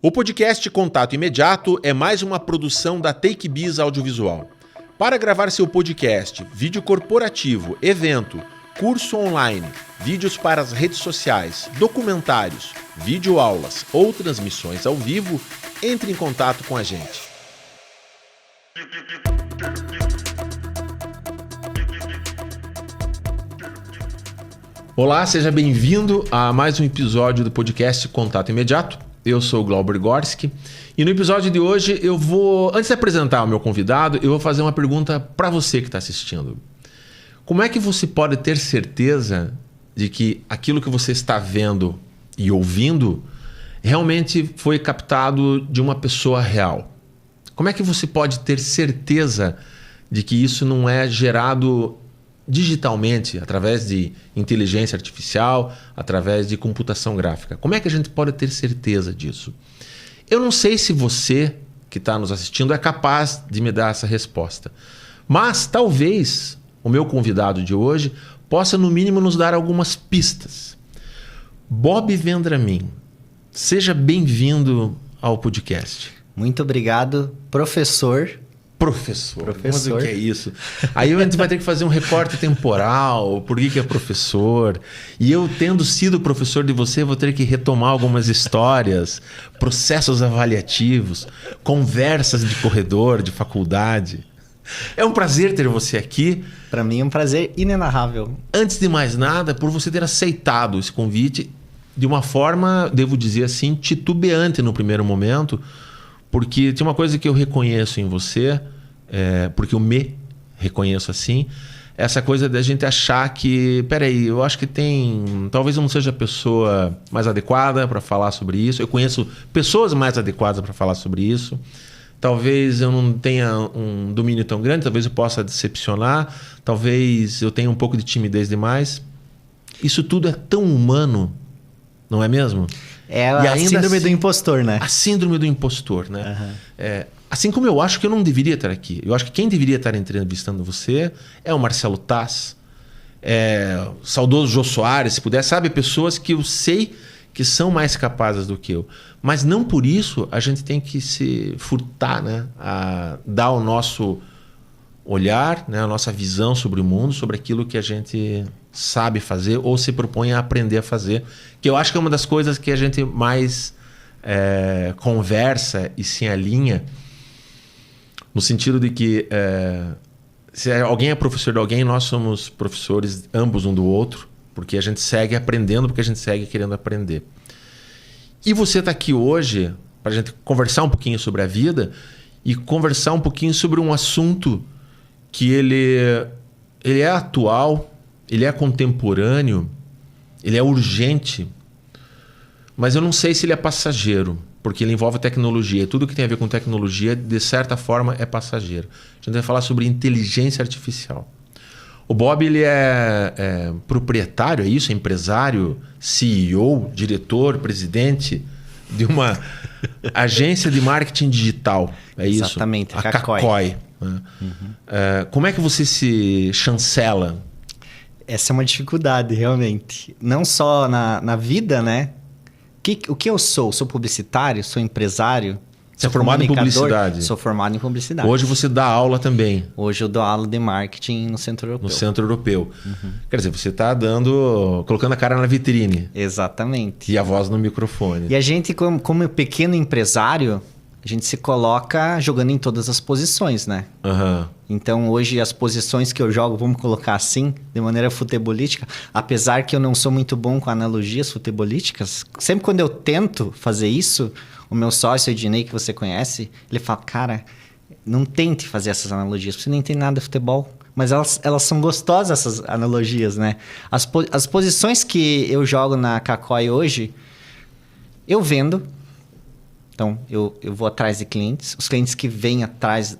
O podcast Contato Imediato é mais uma produção da TakeBiz Audiovisual. Para gravar seu podcast, vídeo corporativo, evento, curso online, vídeos para as redes sociais, documentários, videoaulas ou transmissões ao vivo, entre em contato com a gente. Olá, seja bem-vindo a mais um episódio do podcast Contato Imediato. Eu sou o Glauber Gorski e no episódio de hoje eu vou, antes de apresentar o meu convidado, eu vou fazer uma pergunta para você que está assistindo. Como é que você pode ter certeza de que aquilo que você está vendo e ouvindo realmente foi captado de uma pessoa real? Como é que você pode ter certeza de que isso não é gerado digitalmente, através de inteligência artificial, através de computação gráfica? Como é que a gente pode ter certeza disso? Eu não sei se você que está nos assistindo é capaz de me dar essa resposta, mas talvez o meu convidado de hoje possa no mínimo nos dar algumas pistas. Bob Vendramin, seja bem-vindo ao podcast. Muito obrigado, professor. Professor. Mas o que é isso? Aí a gente vai ter que fazer um recorte temporal, por que é professor. E eu, tendo sido professor de você, vou ter que retomar algumas histórias, processos avaliativos, conversas de corredor, de faculdade. É um prazer ter você aqui. Para mim é um prazer inenarrável. Antes de mais nada, por você ter aceitado esse convite de uma forma, devo dizer assim, titubeante no primeiro momento, porque tem uma coisa que eu reconheço em você, porque eu me reconheço assim, essa coisa da gente achar que, peraí, eu acho que talvez eu não seja a pessoa mais adequada para falar sobre isso, eu conheço pessoas mais adequadas para falar sobre isso, talvez eu não tenha um domínio tão grande, talvez eu possa decepcionar, talvez eu tenha um pouco de timidez demais. Isso tudo é tão humano, não é mesmo? É a síndrome do impostor, né? A síndrome do impostor, né? Uhum. Assim como eu acho que eu não deveria estar aqui. Eu acho que quem deveria estar entrevistando você é o Marcelo Taz, o saudoso Jô Soares, se puder. Sabe, pessoas que eu sei que são mais capazes do que eu. Mas não por isso a gente tem que se furtar, né? A dar o nosso olhar, né? A nossa visão sobre o mundo, sobre aquilo que a gente sabe fazer ou se propõe a aprender a fazer, que eu acho que é uma das coisas que a gente mais conversa e se alinha, no sentido de que se alguém é professor de alguém, nós somos professores ambos um do outro, porque a gente segue aprendendo, porque a gente segue querendo aprender. E você está aqui hoje para a gente conversar um pouquinho sobre a vida e conversar um pouquinho sobre um assunto que ele é atual, ele é contemporâneo, ele é urgente, mas eu não sei se ele é passageiro, porque ele envolve tecnologia. Tudo que tem a ver com tecnologia, de certa forma, é passageiro. A gente vai falar sobre inteligência artificial. O Bob, ele é proprietário, é isso? É empresário, CEO, diretor, presidente de uma agência de marketing digital. É isso? Exatamente, a Kakoi. Uhum. Como é que você se chancela? Essa é uma dificuldade, realmente. Não só na vida, né? O que eu sou? Sou publicitário? Sou empresário? Você é formado em publicidade? Sou formado em publicidade. Hoje você dá aula também? Hoje eu dou aula de marketing no Centro Europeu. No Centro Europeu. Uhum. Quer dizer, você está colocando a cara na vitrine. Exatamente. E a voz no microfone. E a gente, como pequeno empresário, a gente se coloca jogando em todas as posições, né? Uhum. Então, hoje, as posições que eu jogo, vamos colocar assim, de maneira futebolística, apesar que eu não sou muito bom com analogias futebolísticas, sempre quando eu tento fazer isso, o meu sócio, o Ednei, que você conhece, ele fala, cara, não tente fazer essas analogias, porque você não entende nada de futebol. Mas elas são gostosas, essas analogias, né? As posições que eu jogo na Kakoi hoje, eu vendo. Então, eu vou atrás de clientes. Os clientes que vêm atrás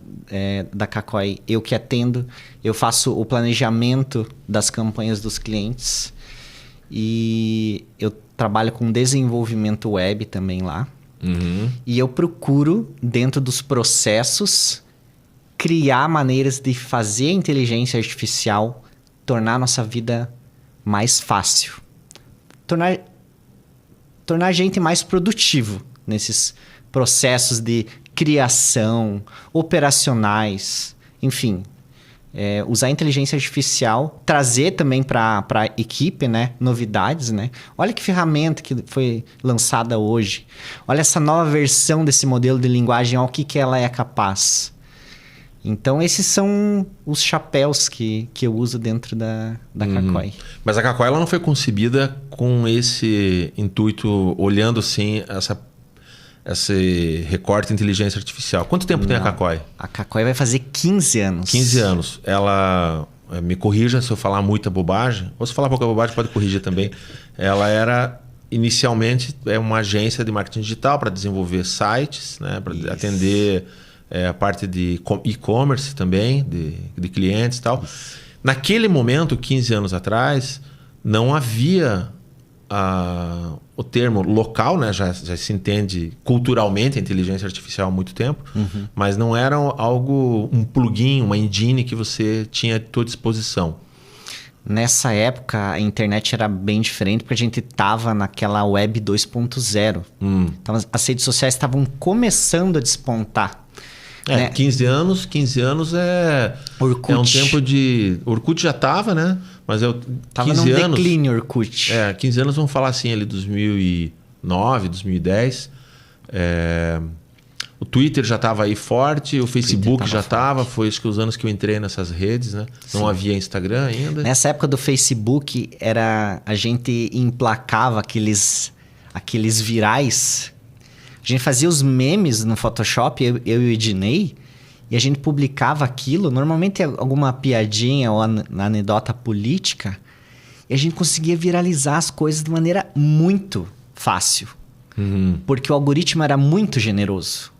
da Kakoi, eu que atendo. Eu faço o planejamento das campanhas dos clientes. E eu trabalho com desenvolvimento web também lá. Uhum. E eu procuro, dentro dos processos, criar maneiras de fazer a inteligência artificial tornar a nossa vida mais fácil. Tornar a gente mais produtivo. nesses processos de criação, operacionais, enfim. Usar a inteligência artificial, trazer também para a equipe, né, novidades, né? Olha que ferramenta que foi lançada hoje. Olha essa nova versão desse modelo de linguagem, olha o que ela é capaz. Então, esses são os chapéus que eu uso dentro da Kakoi. Mas a Kakoi ela não foi concebida com esse intuito, olhando assim esse recorte de inteligência artificial. Quanto tempo tem a Kakoi? A Kakoi vai fazer 15 anos. 15 anos. Ela, me corrija se eu falar muita bobagem, ou se falar pouca bobagem pode corrigir também. Ela era, inicialmente, uma agência de marketing digital para desenvolver sites, né, para atender a parte de e-commerce também, de clientes e tal. Isso. Naquele momento, 15 anos atrás, não havia o termo local, né? Já se entende culturalmente a inteligência artificial há muito tempo, mas não era um plugin, uma engine que você tinha à sua disposição. Nessa época, a internet era bem diferente, porque a gente estava naquela web 2.0. Então, as redes sociais estavam começando a despontar. Né? 15 anos Orkut. É um tempo de... Orkut já estava, né? Mas tava num declínio Orkut. 15 anos, vamos falar assim, ali 2009, 2010. O Twitter já estava aí forte, o Facebook já estava. Foi acho que os anos que eu entrei nessas redes, né? Sim. Não havia Instagram ainda. Nessa época do Facebook, a gente emplacava aqueles virais. A gente fazia os memes no Photoshop, eu e o Ednei, e a gente publicava aquilo, normalmente alguma piadinha ou anedota política, e a gente conseguia viralizar as coisas de maneira muito fácil. Porque o algoritmo era muito generoso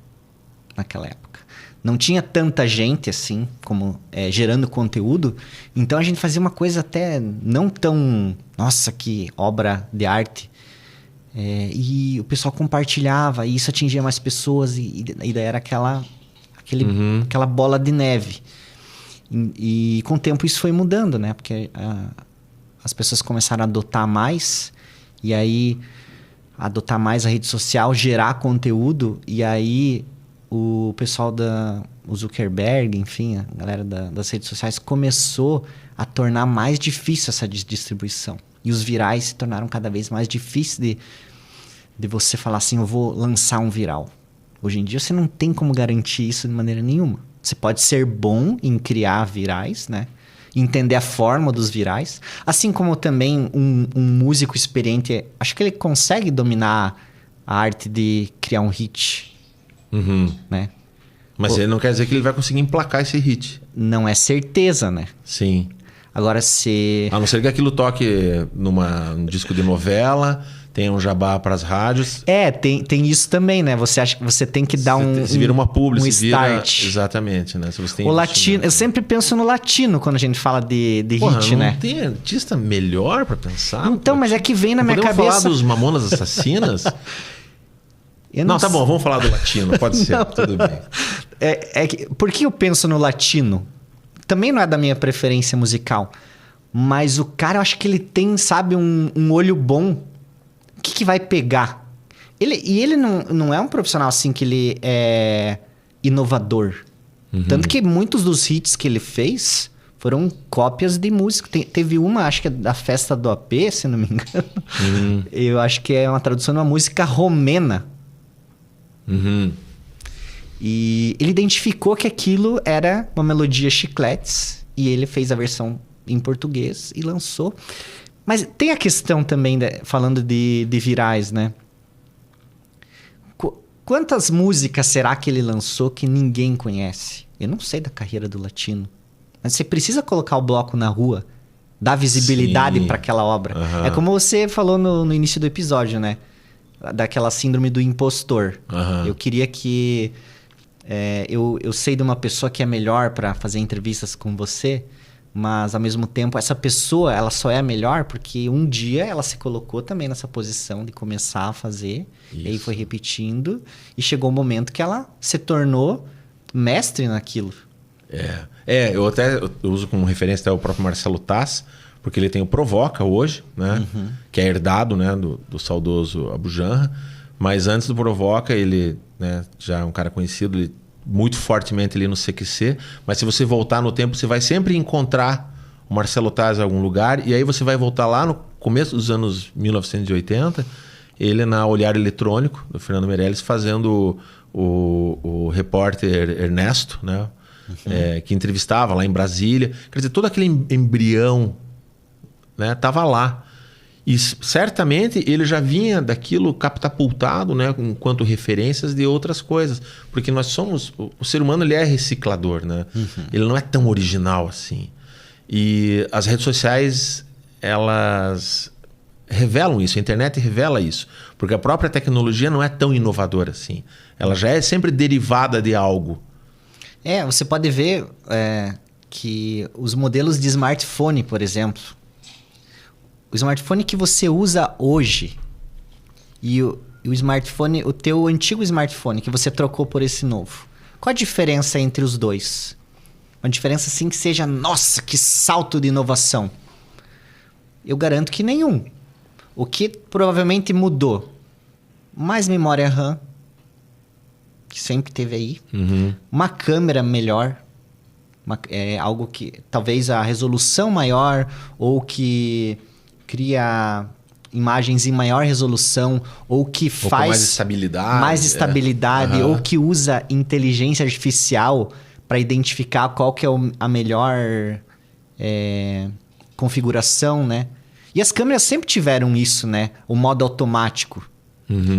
naquela época. Não tinha tanta gente assim, como gerando conteúdo, então a gente fazia uma coisa até não tão... Nossa, que obra de arte! E o pessoal compartilhava, e isso atingia mais pessoas, e daí era aquela bola de neve. E com o tempo isso foi mudando, né? Porque as pessoas começaram a adotar mais, e aí adotar mais a rede social, gerar conteúdo, e aí o pessoal o Zuckerberg, enfim, a galera das redes sociais começou a tornar mais difícil essa distribuição. E os virais se tornaram cada vez mais difíceis de você falar assim, eu vou lançar um viral. Hoje em dia você não tem como garantir isso de maneira nenhuma. Você pode ser bom em criar virais, né? Entender a forma dos virais. Assim como também um músico experiente, acho que ele consegue dominar a arte de criar um hit. Né? Mas ele não quer dizer que ele vai conseguir emplacar esse hit. Não é certeza, né? Sim. Agora, se... A não ser que aquilo toque num disco de novela, tem um jabá para as rádios. Tem isso também, né? Você acha que você tem que dar se vira uma publi, um start. Exatamente, né? Se você tem o latino, eu sempre penso no latino quando a gente fala de hit, né? Não tem artista melhor para pensar? Então, mas é que vem na minha cabeça... Podemos falar dos Mamonas Assassinas? Não, tá bom, vamos falar do latino, pode ser, tudo bem. Por que eu penso no latino? Também não é da minha preferência musical. Mas o cara, eu acho que ele tem, sabe, um olho bom. O que vai pegar? Ele não é um profissional assim que ele é inovador. Tanto que muitos dos hits que ele fez foram cópias de música. Teve uma, acho que é da Festa do AP, se não me engano. Eu acho que é uma tradução de uma música romena. E ele identificou que aquilo era uma melodia chicletes e ele fez a versão em português e lançou. Mas tem a questão também, falando de virais, né? Quantas músicas será que ele lançou que ninguém conhece? Eu não sei da carreira do latino. Mas você precisa colocar o bloco na rua, dar visibilidade para aquela obra. É como você falou no início do episódio, né? Daquela síndrome do impostor. Eu queria que... eu sei de uma pessoa que é melhor para fazer entrevistas com você, mas ao mesmo tempo essa pessoa ela só é a melhor porque um dia ela se colocou também nessa posição de começar a fazer. Isso. E aí foi repetindo e chegou o momento que ela se tornou mestre naquilo. Eu uso como referência até o próprio Marcelo Taz, porque ele tem o Provoca hoje, né? Que é herdado, né, do saudoso Abu Janra. Mas antes do Provoca, ele, né, já é um cara conhecido, ele, muito fortemente ali no CQC. Mas se você voltar no tempo, você vai sempre encontrar o Marcelo Taz em algum lugar. E aí você vai voltar lá no começo dos anos 1980, ele na Olhar Eletrônico, do Fernando Meirelles, fazendo o repórter Ernesto, né? Que entrevistava lá em Brasília. Quer dizer, todo aquele embrião, né, estava lá. E certamente ele já vinha daquilo catapultado, né, enquanto referências de outras coisas. Porque nós somos... O ser humano, ele é reciclador, né? Ele não é tão original assim. E as redes sociais, elas revelam isso. A internet revela isso. Porque a própria tecnologia não é tão inovadora assim. Ela já é sempre derivada de algo. Você pode ver que os modelos de smartphone, por exemplo, o smartphone que você usa hoje e o smartphone, o teu antigo smartphone que você trocou por esse novo, qual a diferença entre os dois? Uma diferença assim que seja, nossa, que salto de inovação. Eu garanto que nenhum. O que provavelmente mudou? Mais memória RAM, que sempre teve aí. Uma câmera melhor. Algo que... Talvez a resolução maior, ou que cria imagens em maior resolução, ou que faz... mais estabilidade. Mais estabilidade, ou que usa inteligência artificial para identificar qual que é a melhor configuração, né? E as câmeras sempre tiveram isso, né? O modo automático.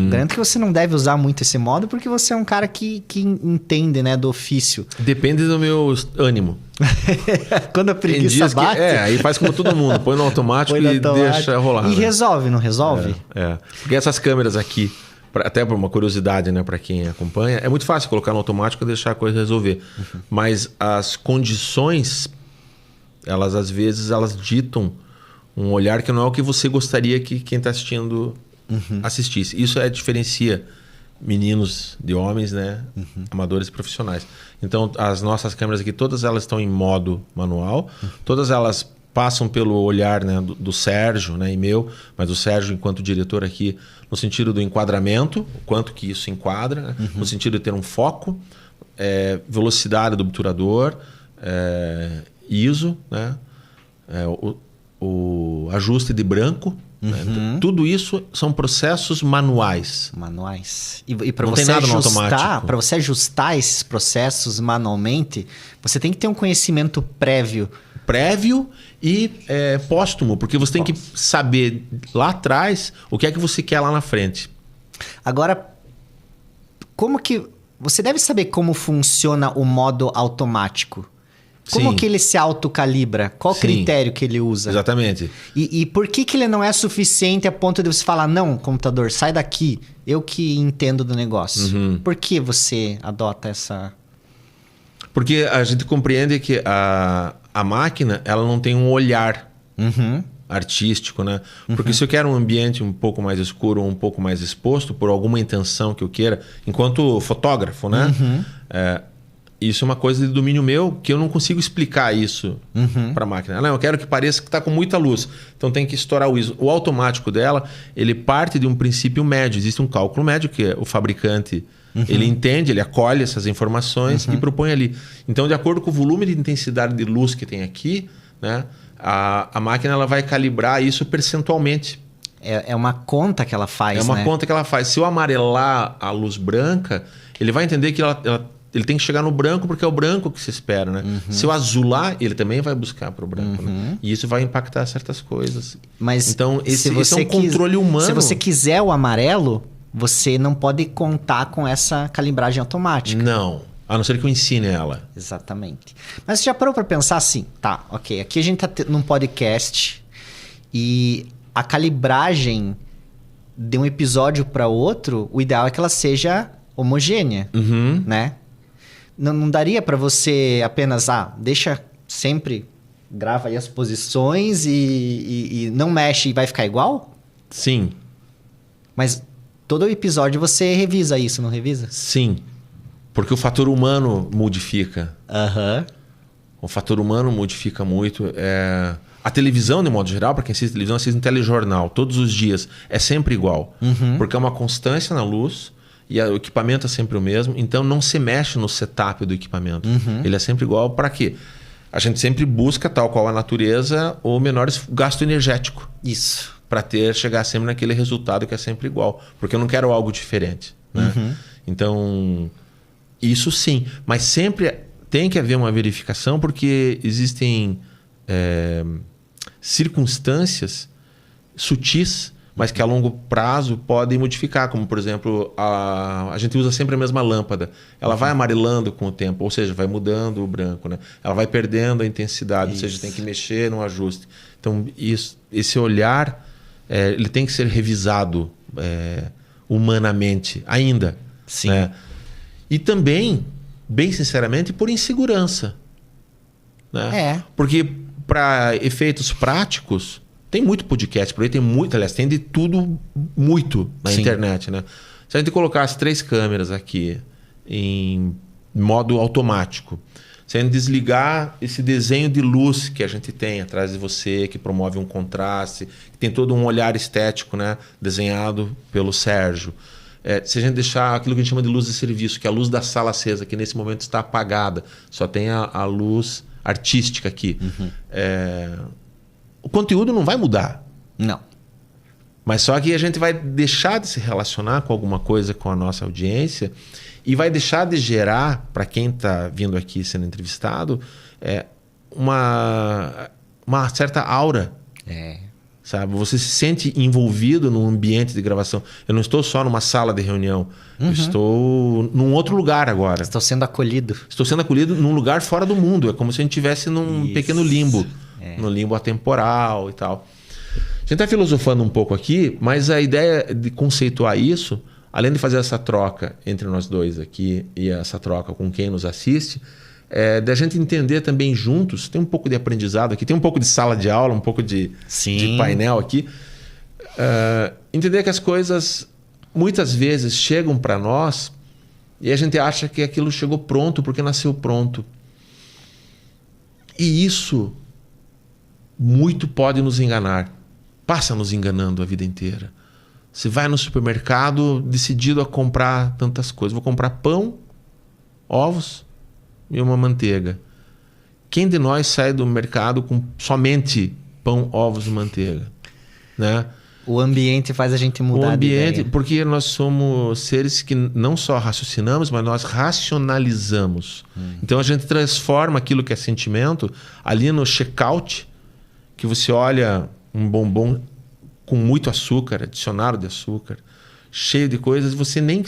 Garanto que você não deve usar muito esse modo porque você é um cara que entende, né, do ofício. Depende do meu ânimo. Quando a preguiça bate... aí faz como todo mundo. Põe no automático e deixa rolar. E né? resolve, não resolve? Porque essas câmeras aqui, até por uma curiosidade, né, para quem acompanha, é muito fácil colocar no automático e deixar a coisa resolver. Mas as condições, elas às vezes elas ditam um olhar que não é o que você gostaria que quem está assistindo assistisse. Isso diferencia meninos de homens, né? Amadores e profissionais. Então, as nossas câmeras aqui, todas elas estão em modo manual. Todas elas passam pelo olhar, né, do Sérgio, né, e meu, mas o Sérgio enquanto diretor aqui, no sentido do enquadramento, o quanto que isso enquadra, né? No sentido de ter um foco, velocidade do obturador, ISO, né? O ajuste de branco. Né? Tudo isso são processos manuais. E para você ajustar, para você ajustar esses processos manualmente, você tem que ter um conhecimento prévio e póstumo, porque você tem que saber lá atrás o que é que você quer lá na frente. Agora, como que você deve saber como funciona o modo automático? Como que ele se autocalibra? Qual critério que ele usa? Exatamente. E por que ele não é suficiente a ponto de você falar, não, computador, sai daqui, eu que entendo do negócio. Por que você adota essa... Porque a gente compreende que a máquina, ela não tem um olhar artístico, né? Porque se eu quero um ambiente um pouco mais escuro, um pouco mais exposto, por alguma intenção que eu queira, enquanto fotógrafo, né? Isso é uma coisa de domínio meu que eu não consigo explicar isso para a máquina. Não, eu quero que pareça que está com muita luz. Então tem que estourar o ISO. O automático dela, ele parte de um princípio médio. Existe um cálculo médio que o fabricante ele entende, ele acolhe essas informações e propõe ali. Então, de acordo com o volume de intensidade de luz que tem aqui, né, a máquina ela vai calibrar isso percentualmente. É uma conta que ela faz, É uma conta que ela faz. Se eu amarelar a luz branca, ele vai entender que ele tem que chegar no branco porque é o branco que se espera, né? Se eu azular, ele também vai buscar para o branco. Né? E isso vai impactar certas coisas. Mas então, esse é um controle humano. Se você quiser o amarelo, você não pode contar com essa calibragem automática. Não. A não ser que eu ensine ela. Exatamente. Mas você já parou para pensar assim? Tá, ok. Aqui a gente tá num podcast e a calibragem de um episódio para outro, o ideal é que ela seja homogênea, né? Não daria para você apenas, deixa sempre, grava aí as posições e não mexe e vai ficar igual? Sim. Mas todo episódio você revisa isso, não revisa? Sim. Porque o fator humano modifica. O fator humano modifica muito. A televisão, de modo geral, para quem assiste televisão, assiste um telejornal todos os dias. É sempre igual. Porque é uma constância na luz e o equipamento é sempre o mesmo. Então não se mexe no setup do equipamento. Ele é sempre igual para quê? A gente sempre busca, tal qual a natureza, o menor gasto energético. Isso. Para chegar sempre naquele resultado que é sempre igual. Porque eu não quero algo diferente. Né? Então, isso sim. Mas sempre tem que haver uma verificação, porque existem circunstâncias sutis, mas que a longo prazo podem modificar. Como, por exemplo, a gente usa sempre a mesma lâmpada. Ela vai amarelando com o tempo, ou seja, vai mudando o branco. Né? Ela vai perdendo a intensidade, ou seja, tem que mexer no ajuste. Então, esse olhar ele tem que ser revisado humanamente ainda. Sim. Né? E também, bem sinceramente, por insegurança. Né? Porque para efeitos práticos, tem muito podcast por aí, aliás, tem de tudo muito na internet. Né? Se a gente colocar as 3 câmeras aqui em modo automático, se a gente desligar esse desenho de luz que a gente tem atrás de você, que promove um contraste, que tem todo um olhar estético, né, desenhado pelo Sérgio. Se a gente deixar aquilo que a gente chama de luz de serviço, que é a luz da sala acesa, que nesse momento está apagada, só tem a luz artística aqui. O conteúdo não vai mudar. Não. Mas só que a gente vai deixar de se relacionar com alguma coisa com a nossa audiência e vai deixar de gerar, para quem está vindo aqui sendo entrevistado, uma certa aura. Sabe? Você se sente envolvido num ambiente de gravação. Eu não estou só numa sala de reunião. Eu estou num outro lugar agora. Estou sendo acolhido. Estou sendo acolhido num lugar fora do mundo. É como se a gente estivesse num pequeno limbo. No limbo atemporal e tal. A gente está filosofando um pouco aqui, mas a ideia de conceituar isso, além de fazer essa troca entre nós dois aqui e essa troca com quem nos assiste, da gente entender também juntos, tem um pouco de aprendizado aqui, tem um pouco de sala de aula, um pouco de painel aqui, entender que as coisas muitas vezes chegam para nós e a gente acha que aquilo chegou pronto porque nasceu pronto. E isso muito pode nos enganar. Passa nos enganando a vida inteira. Você vai no supermercado decidido a comprar tantas coisas. Vou comprar pão, ovos e uma manteiga. Quem de nós sai do mercado com somente pão, ovos e manteiga? Né? O ambiente faz a gente mudar de ideia. Porque nós somos seres que não só raciocinamos, mas nós racionalizamos. Então a gente transforma aquilo que é sentimento ali no checkout, que você olha um bombom com muito açúcar, adicionado de açúcar, cheio de coisas, você nem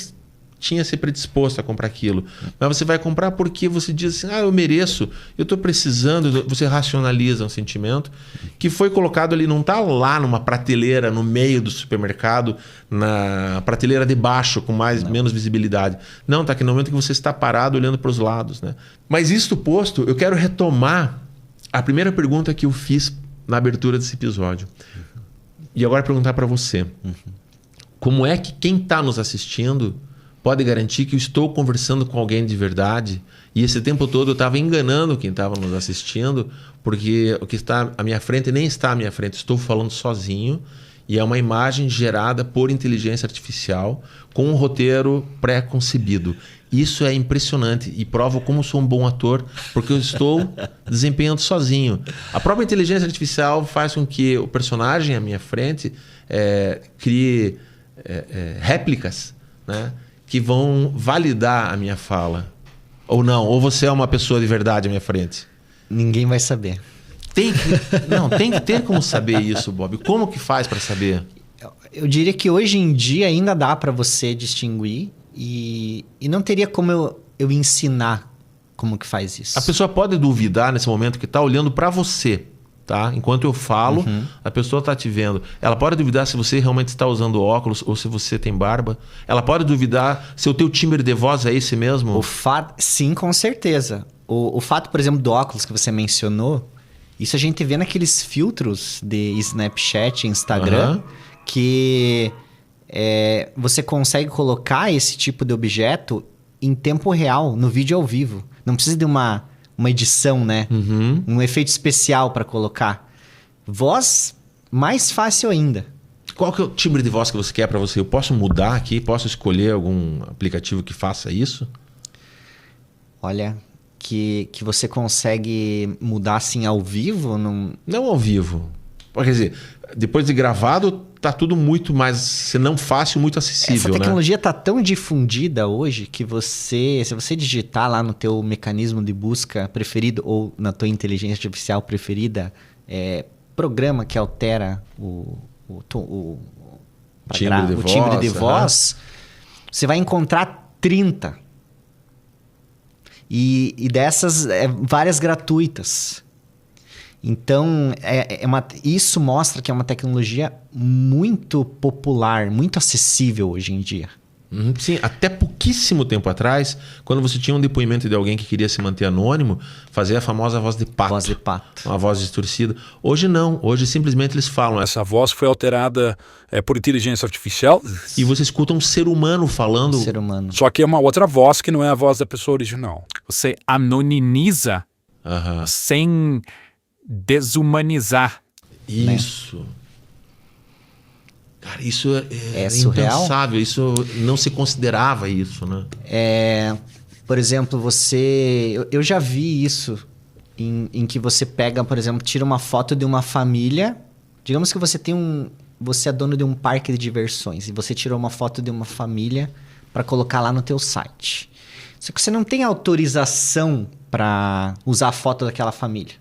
tinha se predisposto a comprar aquilo. Mas você vai comprar porque você diz assim, eu mereço, eu estou precisando. Você racionaliza um sentimento que foi colocado ali, não está lá numa prateleira no meio do supermercado, na prateleira de baixo, com menos visibilidade. Não, está aqui no momento que você está parado olhando para os lados. Né? Mas isto posto, eu quero retomar a primeira pergunta que eu fiz na abertura desse episódio. E agora perguntar para você. Como é que quem está nos assistindo pode garantir que eu estou conversando com alguém de verdade? E esse tempo todo eu estava enganando quem estava nos assistindo, porque o que está à minha frente nem está à minha frente. Estou falando sozinho e é uma imagem gerada por inteligência artificial com um roteiro pré-concebido. Isso é impressionante e prova como sou um bom ator, porque eu estou desempenhando sozinho. A própria inteligência artificial faz com que o personagem à minha frente crie réplicas, né, que vão validar a minha fala. Ou não, ou você é uma pessoa de verdade à minha frente. Ninguém vai saber. Tem que ter como saber isso, Bob. Como que faz para saber? Eu diria que hoje em dia ainda dá para você distinguir e não teria como eu ensinar como que faz isso. A pessoa pode duvidar nesse momento que está olhando para você, tá? Enquanto eu falo, a pessoa está te vendo. Ela pode duvidar se você realmente está usando óculos ou se você tem barba. Ela pode duvidar se o teu timbre de voz é esse mesmo. Sim, com certeza. O fato, por exemplo, do óculos que você mencionou, isso a gente vê naqueles filtros de Snapchat, Instagram, que você consegue colocar esse tipo de objeto em tempo real, no vídeo ao vivo. Não precisa de uma edição, né? Um efeito especial para colocar. Voz, mais fácil ainda. Qual que é o timbre de voz que você quer para você? Eu posso mudar aqui? Posso escolher algum aplicativo que faça isso? Olha, que você consegue mudar assim ao vivo? Não ao vivo. Quer dizer, depois de gravado, tá tudo muito mais, se não fácil, muito acessível, Essa né? tecnologia tá tão difundida hoje que se você digitar lá no teu mecanismo de busca preferido ou na tua inteligência artificial preferida, programa que altera o timbre de voz, você vai encontrar 30. E dessas, várias gratuitas. Então, isso mostra que é uma tecnologia muito popular, muito acessível hoje em dia. Sim, até pouquíssimo tempo atrás, quando você tinha um depoimento de alguém que queria se manter anônimo, fazia a famosa voz de pato. Voz de pato. Uma voz distorcida. Hoje não. Hoje simplesmente eles falam. Essa voz foi alterada por inteligência artificial. E você escuta um ser humano falando. Um ser humano. Só que é uma outra voz que não é a voz da pessoa original. Você anonimiza Aham. sem desumanizar. Isso. Cara, isso é surreal? impensável. Isso não se considerava isso, né? Por exemplo, eu já vi isso em que você pega, por exemplo, tira uma foto de uma família. Digamos que você é dono de um parque de diversões e você tirou uma foto de uma família para colocar lá no teu site. Só que você não tem autorização para usar a foto daquela família.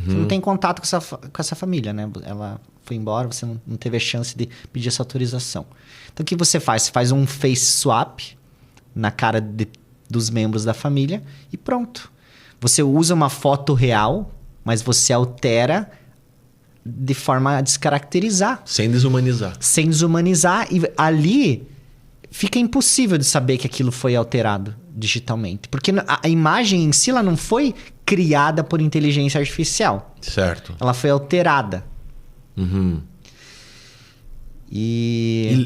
Você não tem contato com essa família, né? Ela foi embora, você não teve a chance de pedir essa autorização. Então, o que você faz? Você faz um face swap na cara dos membros da família e pronto. Você usa uma foto real, mas você altera de forma a descaracterizar. Sem desumanizar. Sem desumanizar. E ali fica impossível de saber que aquilo foi alterado digitalmente. Porque a imagem em si ela não foi criada por inteligência artificial. Certo. Ela foi alterada. Uhum.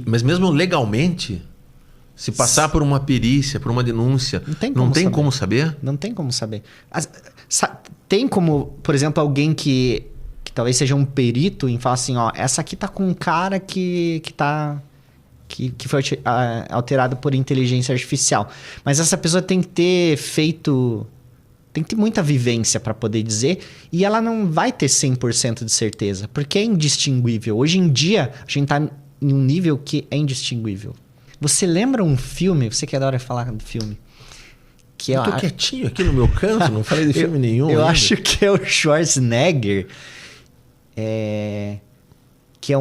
Mas mesmo legalmente, se passar por uma perícia, por uma denúncia, não tem como saber? Não tem como saber. Tem como, por exemplo, alguém que talvez seja um perito em falar assim, ó, essa aqui tá com um cara que foi alterado por inteligência artificial. Mas essa pessoa tem que ter feito... Tem que ter muita vivência para poder dizer. E ela não vai ter 100% de certeza. Porque é indistinguível. Hoje em dia, a gente tá em um nível que é indistinguível. Você lembra um filme? Você que adora falar de filme. Que eu tô quietinho aqui no meu canto. Não falei de filme nenhum. Eu acho que é o Schwarzenegger. Que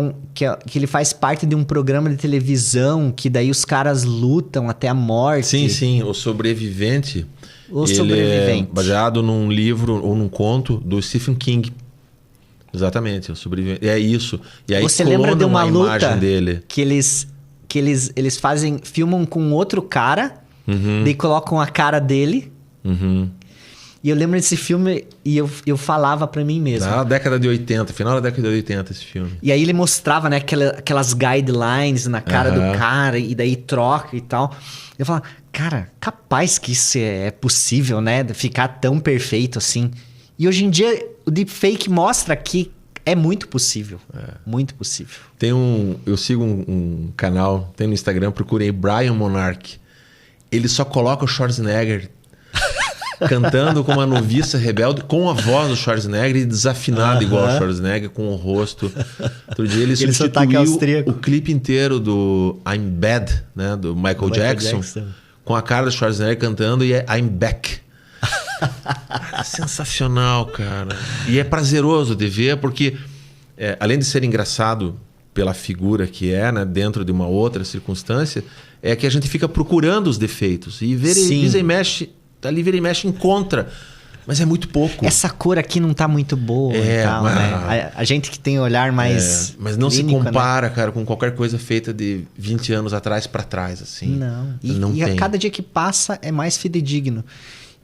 ele faz parte de um programa de televisão. Que daí os caras lutam até a morte. Sim. O Sobrevivente. O Sobrevivente. É baseado num livro ou num conto do Stephen King. Exatamente, o Sobrevivente. É isso. E aí você lembra de uma luta dele. que eles filmam com outro cara, daí colocam a cara dele. E eu lembro desse filme e eu falava pra mim mesmo. Na década de 80, final da década de 80 esse filme. E aí ele mostrava, né, aquelas guidelines na cara do cara, e daí troca e tal. Eu falava, cara, capaz que isso é possível, né? Ficar tão perfeito assim. E hoje em dia o deepfake mostra que é muito possível. Muito possível. Eu sigo um canal, tem no Instagram, procurei Brian Monarch. Ele só coloca o Schwarzenegger cantando com uma noviça rebelde, com a voz do Schwarzenegger e desafinado igual o Schwarzenegger, com o rosto. Outro dia ele substituiu o clipe inteiro do I'm Bad, né, do Michael Jackson, com a cara do Schwarzenegger cantando e é I'm Back. É sensacional, cara. E é prazeroso de ver, porque além de ser engraçado pela figura que é, né, dentro de uma outra circunstância, é que a gente fica procurando os defeitos e vira e mexe. Ali vira e mexe encontra. Mas é muito pouco. Essa cor aqui não tá muito boa e tal, né? A gente que tem olhar mais mas não clínico, se compara, né, com qualquer coisa feita de 20 anos atrás para trás, assim. Não. E a cada dia que passa é mais fidedigno.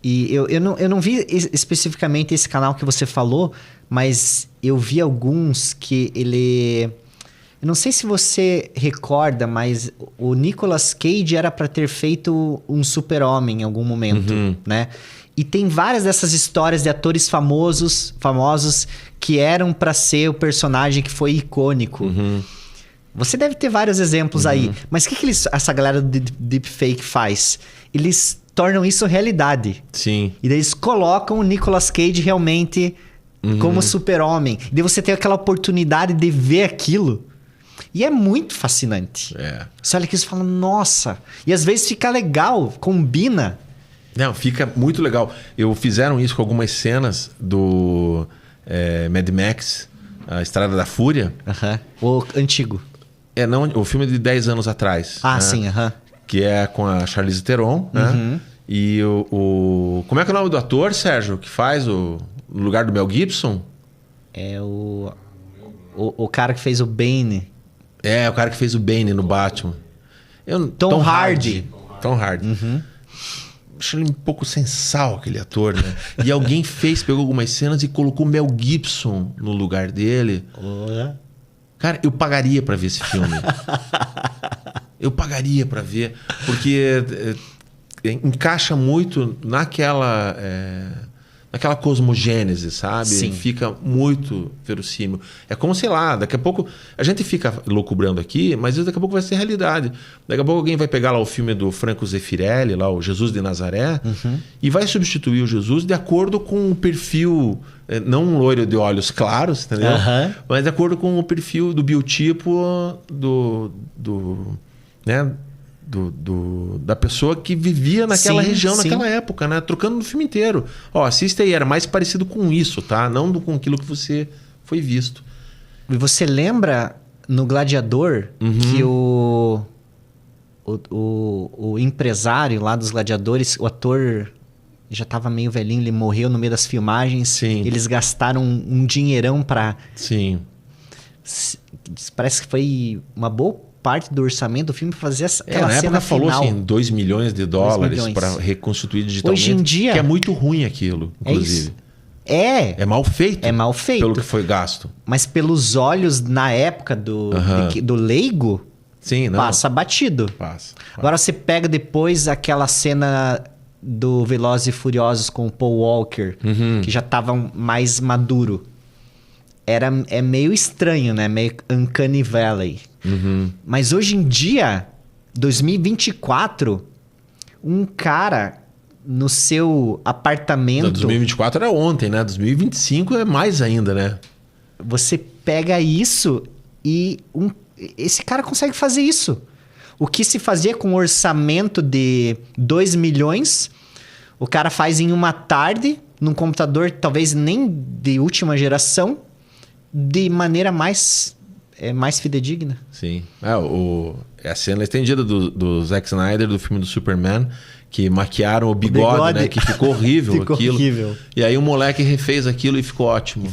E eu não vi especificamente esse canal que você falou, mas eu vi alguns que ele Eu não sei se você recorda, mas o Nicolas Cage era para ter feito um super-homem em algum momento, né? E tem várias dessas histórias de atores famosos que eram para ser o personagem que foi icônico. Você deve ter vários exemplos aí. Mas o que essa galera de deepfake faz? Eles tornam isso realidade. Sim. E daí eles colocam o Nicolas Cage realmente como super-homem. E daí você tem aquela oportunidade de ver aquilo. E é muito fascinante. Você olha aqui e fala, nossa. E às vezes fica legal, combina. Não, fica muito legal. Fizeram isso com algumas cenas do Mad Max, A Estrada da Fúria. O antigo. Não, o filme de 10 anos atrás. Ah, sim, Que é com a Charlize Theron, né? E como é que é o nome do ator, Sérgio, que faz no lugar do Mel Gibson? É o cara que fez o Bane. O cara que fez o Bane no Batman. Tom Hardy. Tom Hardy. Acho ele um pouco sem sal, aquele ator, né? E alguém pegou algumas cenas e colocou o Mel Gibson no lugar dele. Cara, eu pagaria pra ver esse filme. Eu pagaria pra ver. Porque encaixa muito naquela cosmogênese, sabe? Sim. Fica muito verossímil. É como, sei lá, daqui a pouco... A gente fica loucubrando aqui, mas daqui a pouco vai ser realidade. Daqui a pouco alguém vai pegar lá o filme do Franco Zeffirelli, lá o Jesus de Nazaré, e vai substituir o Jesus de acordo com o perfil... Não um loiro de olhos claros, entendeu? Mas de acordo com o perfil do biotipo da pessoa que vivia naquela região, naquela época, né? Trocando no filme inteiro. Assista aí, era mais parecido com isso, tá? Não com aquilo que você foi visto. E você lembra no Gladiador que o empresário lá dos Gladiadores, o ator já estava meio velhinho, ele morreu no meio das filmagens. Sim. Eles gastaram um dinheirão para... Sim. Parece que foi uma boa parte do orçamento do filme fazer aquela na cena época falou final. assim, $2 milhões para reconstituir digitalmente. Hoje em dia... Que é muito ruim aquilo, inclusive. É mal feito. É mal feito. Pelo que foi gasto. Mas pelos olhos, na época do leigo, sim, não. Passa batido. Passa. Agora você pega depois aquela cena do Velozes e Furiosos com o Paul Walker, que já tava mais maduro. É meio estranho, né? Meio Uncanny Valley. Mas hoje em dia, 2024, um cara no seu apartamento... 2024 era ontem, né? 2025 é mais ainda, né? Você pega isso e esse cara consegue fazer isso. O que se fazia com um orçamento de 2 milhões, o cara faz em uma tarde, num computador talvez nem de última geração, de maneira mais fidedigna. Sim. A cena estendida do Zack Snyder, do filme do Superman, que maquiaram o bigode, né? Que ficou horrível aquilo. Horrível. E aí o moleque refez aquilo e ficou ótimo.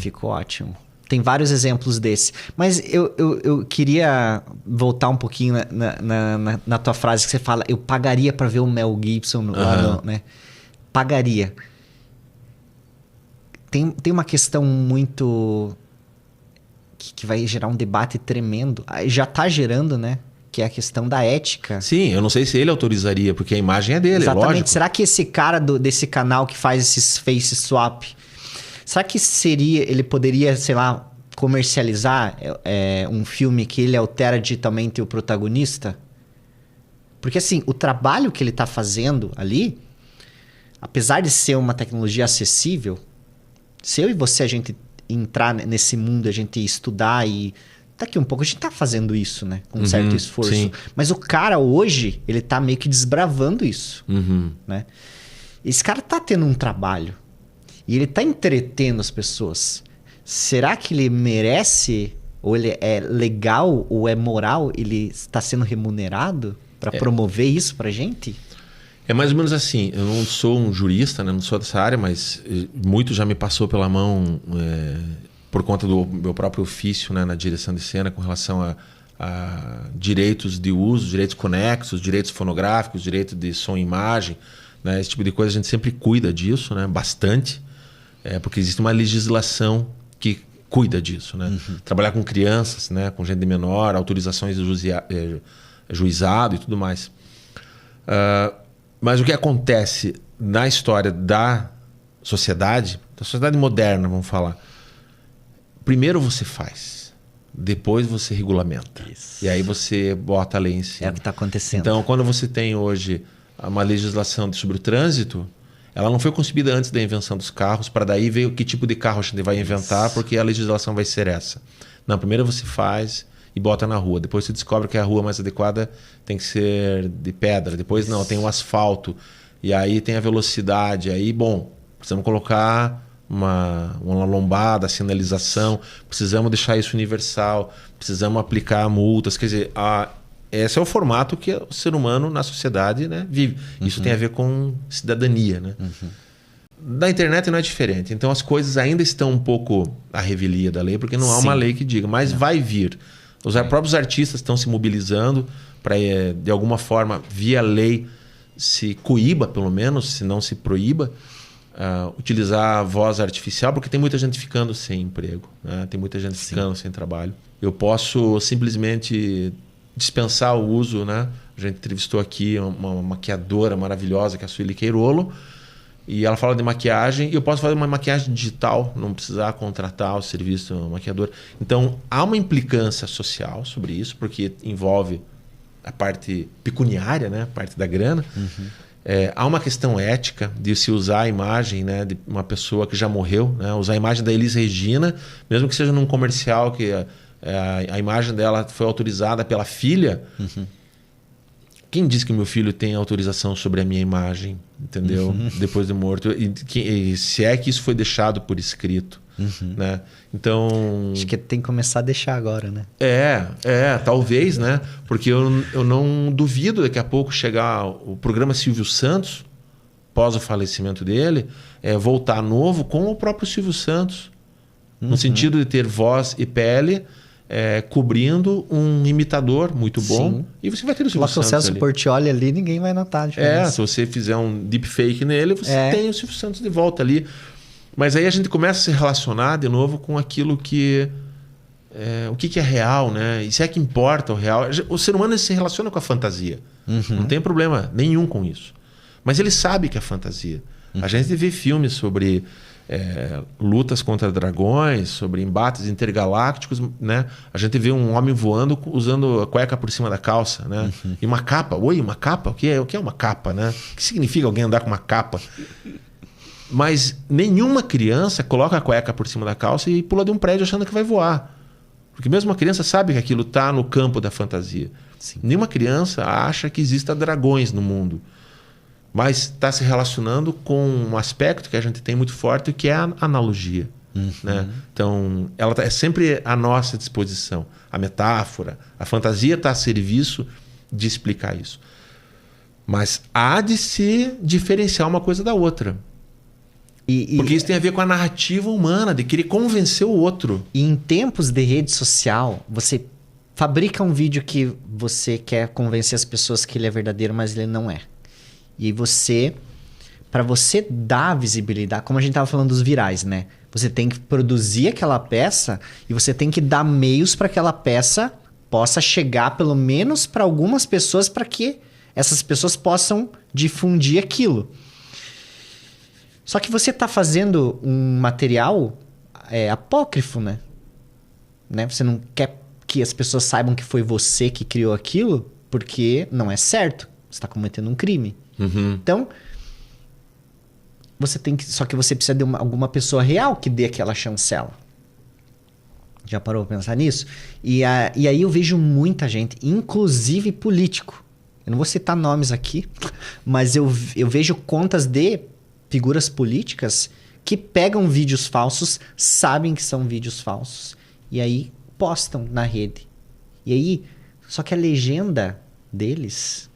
Tem vários exemplos desse. Mas eu queria voltar um pouquinho na tua frase que você fala, eu pagaria para ver o Mel Gibson lá, né? Pagaria. Tem uma questão muito... que vai gerar um debate tremendo. Já está gerando, né? Que é a questão da ética. Sim, eu não sei se ele autorizaria, porque a imagem é dele, exatamente. Lógico. Será que esse cara desse canal que faz esses face swap, será que ele poderia, sei lá, comercializar um filme que ele altera digitalmente o protagonista? Porque assim, o trabalho que ele está fazendo ali, apesar de ser uma tecnologia acessível, se eu e você, a gente entrar nesse mundo, a gente estudar e... Daqui um pouco a gente tá fazendo isso, né? Com um certo esforço. Sim. Mas o cara hoje, ele tá meio que desbravando isso, né? Esse cara tá tendo um trabalho. E ele tá entretendo as pessoas. Será que ele merece? Ou ele é legal? Ou é moral? Ele está sendo remunerado para promover isso pra gente? É mais ou menos assim. Eu não sou um jurista, né? Não sou dessa área, mas muito já me passou pela mão... por conta do meu próprio ofício, né, na direção de cena, com relação a direitos de uso, direitos conexos, direitos fonográficos, direito de som e imagem, né, esse tipo de coisa a gente sempre cuida disso, né, bastante, porque existe uma legislação que cuida disso, né? Trabalhar com crianças, né? Com gente menor, autorizações de juizado e tudo mais. Mas o que acontece na história da sociedade moderna, vamos falar. Primeiro você faz, depois você regulamenta. Isso. E aí você bota a lei em cima. É o que está acontecendo. Então, quando você tem hoje uma legislação sobre o trânsito, ela não foi concebida antes da invenção dos carros, para daí ver que tipo de carro a gente vai inventar, porque a legislação vai ser essa. Não, primeiro você faz e bota na rua. Depois você descobre que a rua mais adequada tem que ser de pedra. Depois não, tem o asfalto. E aí tem a velocidade. Aí, bom, precisamos colocar uma lombada, sinalização. Precisamos deixar isso universal. Precisamos aplicar multas. Quer dizer, esse é o formato que o ser humano na sociedade, né, vive. Isso tem a ver com cidadania, né? Da internet não é diferente. Então as coisas ainda estão um pouco à revelia da lei, porque não há uma lei que diga, mas vai vir. Os próprios artistas estão se mobilizando para, de alguma forma, via lei, se coíba, pelo menos, se não se proíba, utilizar a voz artificial, porque tem muita gente ficando sem emprego, né? Tem muita gente ficando sem trabalho. Eu posso simplesmente dispensar o uso, né? A gente entrevistou aqui uma maquiadora maravilhosa, que é a Sueli Queirolo, e ela fala de maquiagem, e eu posso fazer uma maquiagem digital, não precisar contratar o serviço do maquiador. Então, há uma implicância social sobre isso, porque envolve a parte pecuniária, né? A parte da grana. Há uma questão ética de se usar a imagem, né, de uma pessoa que já morreu, né? Usar a imagem da Elis Regina, mesmo que seja num comercial que a imagem dela foi autorizada pela filha. Quem disse que meu filho tem autorização sobre a minha imagem, entendeu? Depois de morto. E se é que isso foi deixado por escrito, né? Então... Acho que tem que começar a deixar agora, né? Talvez, né? Porque eu não duvido daqui a pouco chegar o programa Silvio Santos, pós o falecimento dele, voltar novo com o próprio Silvio Santos. No sentido de ter voz e pele... cobrindo um imitador muito bom. Sim. E você vai ter o Silvio Coloca o Santos Celso ali. Portiolli ali, ninguém vai notar a diferença. Se você fizer um deepfake nele, você tem o Silvio Santos de volta ali. Mas aí a gente começa a se relacionar de novo com aquilo que... o que é real, né? E se é que importa o real. O ser humano se relaciona com a fantasia. Não tem problema nenhum com isso. Mas ele sabe que é fantasia. A gente vê filmes sobre... lutas contra dragões, sobre embates intergalácticos, né? A gente vê um homem voando usando a cueca por cima da calça, né? E uma capa. Oi, uma capa? O que é uma capa, né? O que significa alguém andar com uma capa? Mas nenhuma criança coloca a cueca por cima da calça e pula de um prédio achando que vai voar. Porque mesmo uma criança sabe que aquilo está no campo da fantasia. Nenhuma criança acha que existam dragões no mundo. Mas está se relacionando com um aspecto que a gente tem muito forte, que é a analogia. Né? Então, ela é sempre à nossa disposição. A metáfora, a fantasia está a serviço de explicar isso. Mas há de se diferenciar uma coisa da outra. Porque isso tem a ver com a narrativa humana, de querer convencer o outro. E em tempos de rede social, você fabrica um vídeo que você quer convencer as pessoas que ele é verdadeiro, mas ele não é. E você, para você dar visibilidade, como a gente estava falando dos virais, né? Você tem que produzir aquela peça e você tem que dar meios para que aquela peça possa chegar pelo menos para algumas pessoas, para que essas pessoas possam difundir aquilo. Só que você está fazendo um material apócrifo, né? Você não quer que as pessoas saibam que foi você que criou aquilo, porque não é certo. Você está cometendo um crime. Então, você tem que... Só que você precisa de alguma pessoa real que dê aquela chancela. Já parou para pensar nisso? E aí eu vejo muita gente, inclusive político. Eu não vou citar nomes aqui, mas eu vejo contas de figuras políticas que pegam vídeos falsos, sabem que são vídeos falsos, e aí postam na rede. E aí, só que a legenda deles...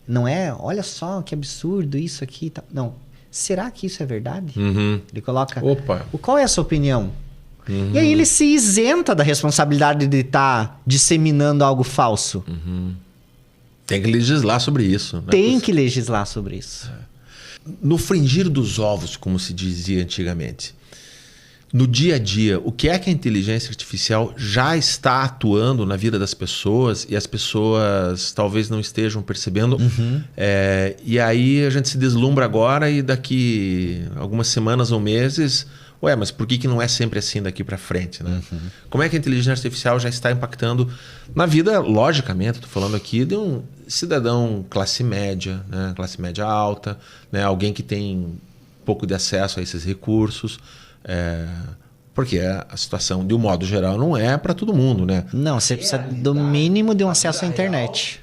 não é, olha só que absurdo isso aqui. Tá. Não. Será que isso é verdade? Ele coloca, qual é a sua opinião? E aí ele se isenta da responsabilidade de estar disseminando algo falso. Tem que legislar sobre isso. Né? Tem que legislar sobre isso. No fringir dos ovos, como se dizia antigamente. no dia a dia, o que é que a inteligência artificial já está atuando na vida das pessoas e as pessoas talvez não estejam percebendo. E aí a gente se deslumbra agora e daqui algumas semanas ou meses, mas por que não é sempre assim daqui para frente, né? Como é que a inteligência artificial já está impactando na vida, logicamente, estou falando aqui de um cidadão classe média, né? Classe média alta, né? Alguém que tem pouco de acesso a esses recursos. Porque a situação, de um modo geral, não é para todo mundo, né? Não, você precisa do mínimo de um acesso à internet.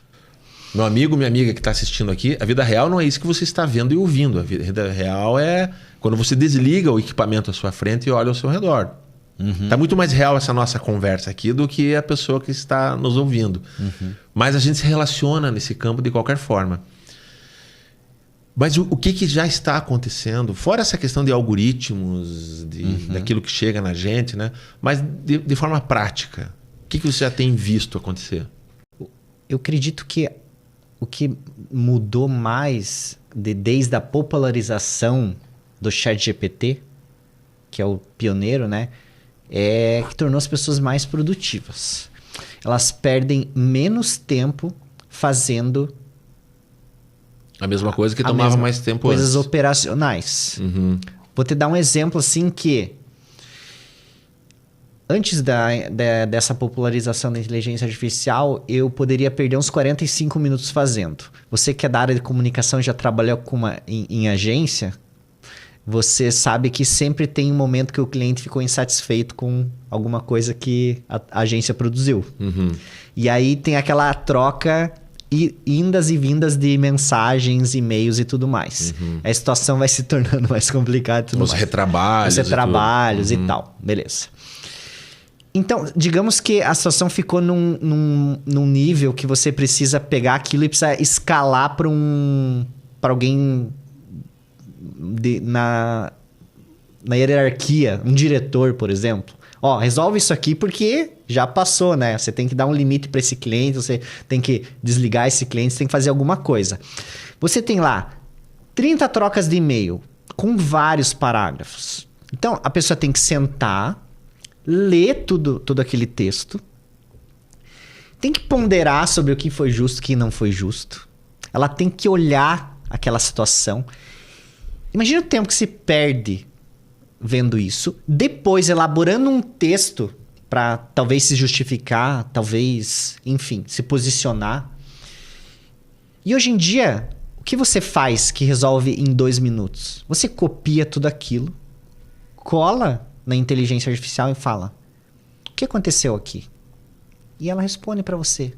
Meu amigo, minha amiga que está assistindo aqui, a vida real não é isso que você está vendo e ouvindo. A vida real é quando você desliga o equipamento à sua frente e olha ao seu redor. Está muito mais real essa nossa conversa aqui do que a pessoa que está nos ouvindo. Mas a gente se relaciona nesse campo de qualquer forma. Mas o que já está acontecendo, fora essa questão de algoritmos, daquilo que chega na gente, né? Mas de forma prática, o que você já tem visto acontecer? Eu acredito que o que mudou mais desde a popularização do ChatGPT, que é o pioneiro, né? É que tornou as pessoas mais produtivas. Elas perdem menos tempo fazendo a mesma coisa que tomava mais tempo coisas antes. Operacionais. Vou te dar um exemplo assim que antes dessa popularização da inteligência artificial, eu poderia perder uns 45 minutos fazendo. Você que é da área de comunicação e já trabalhou em agência, você sabe que sempre tem um momento que o cliente ficou insatisfeito com alguma coisa que a agência produziu. E aí tem aquela troca indas e vindas de mensagens, e-mails e tudo mais. A situação vai se tornando mais complicada. Os retrabalhos. Os retrabalhos e tal. Beleza. Então, digamos que a situação ficou num nível que você precisa pegar aquilo e precisa escalar para alguém na hierarquia, um diretor, por exemplo. Resolve isso aqui porque já passou, né? Você tem que dar um limite para esse cliente, você tem que desligar esse cliente, você tem que fazer alguma coisa. Você tem lá 30 trocas de e-mail com vários parágrafos. Então, a pessoa tem que sentar, ler todo aquele texto, tem que ponderar sobre o que foi justo e o que não foi justo. Ela tem que olhar aquela situação. Imagina o tempo que se perde vendo isso, depois elaborando um texto para talvez se justificar, talvez, enfim, se posicionar. E hoje em dia, o que você faz que resolve em 2 minutos? Você copia tudo aquilo, cola na inteligência artificial e fala: o que aconteceu aqui? E ela responde para você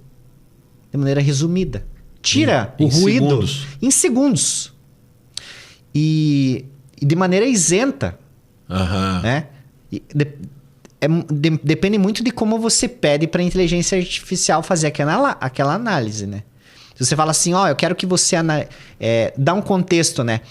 de maneira resumida. Tira o ruído segundos. Em segundos. E de maneira isenta. Né? Depende muito de como você pede para a inteligência artificial fazer aquela análise, né? Se você fala assim, eu quero que você dá um contexto, né?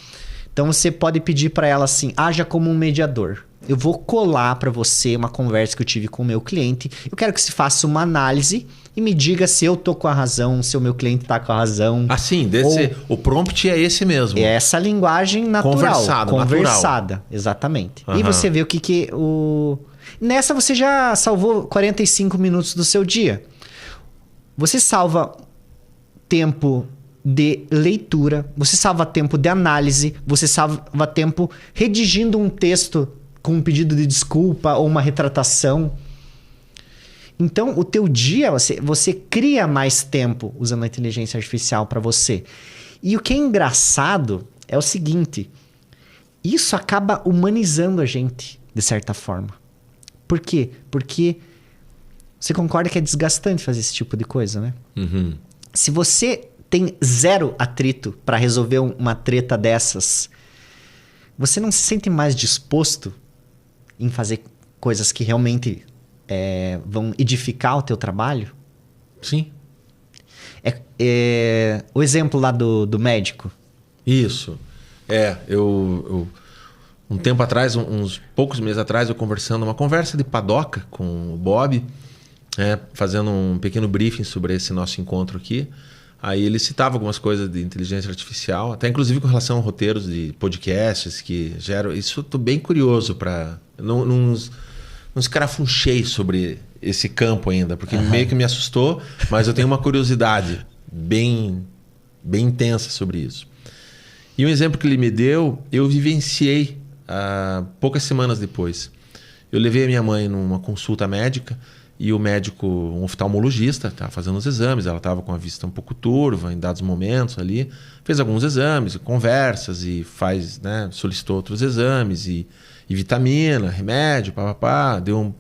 Então você pode pedir para ela assim, haja como um mediador. Eu vou colar para você uma conversa que eu tive com o meu cliente. Eu quero que você faça uma análise e me diga se eu tô com a razão, se o meu cliente tá com a razão. Assim, o prompt é esse mesmo. É essa linguagem natural. Conversada. Natural. Exatamente. E você vê Nessa você já salvou 45 minutos do seu dia. Você salva tempo de leitura, você salva tempo de análise, você salva tempo redigindo um texto com um pedido de desculpa ou uma retratação. Então, o teu dia, você cria mais tempo usando a inteligência artificial para você. E o que é engraçado é o seguinte, isso acaba humanizando a gente, de certa forma. Por quê? Porque você concorda que é desgastante fazer esse tipo de coisa, né? Se você tem 0 atrito para resolver uma treta dessas, você não se sente mais disposto em fazer coisas que realmente vão edificar o teu trabalho? Sim. O exemplo lá do médico. Isso. Eu um tempo atrás, uns poucos meses atrás, eu conversando, uma conversa de padoca com o Bob, fazendo um pequeno briefing sobre esse nosso encontro aqui. Aí ele citava algumas coisas de inteligência artificial, até inclusive com relação a roteiros de podcasts que geram. Isso eu estou bem curioso para não escarafunchei sobre esse campo ainda, porque meio que me assustou, mas eu tenho uma curiosidade bem intensa sobre isso. E um exemplo que ele me deu, eu vivenciei poucas semanas depois. Eu levei a minha mãe numa consulta médica e o médico, um oftalmologista, estava fazendo os exames, ela estava com a vista um pouco turva em dados momentos ali, fez alguns exames, conversas e solicitou outros exames e vitamina, remédio, deu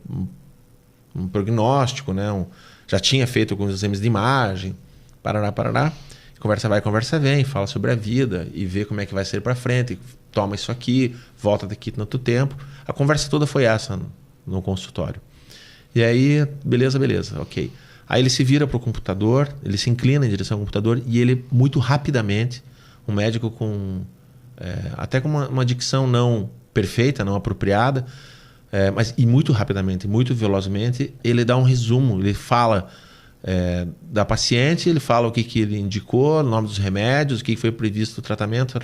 um prognóstico, né? Já tinha feito alguns exames de imagem, parará. Conversa vai, conversa vem, fala sobre a vida e vê como é que vai ser para frente, toma isso aqui, volta daqui tanto tempo. A conversa toda foi essa no consultório. E aí, beleza, ok. Aí ele se vira para o computador, ele se inclina em direção ao computador e ele, muito rapidamente, um médico até com uma dicção não perfeita, não apropriada, mas e muito rapidamente, muito velozmente, ele dá um resumo, ele fala da paciente, ele fala o que ele indicou, o nome dos remédios, o que foi previsto o tratamento,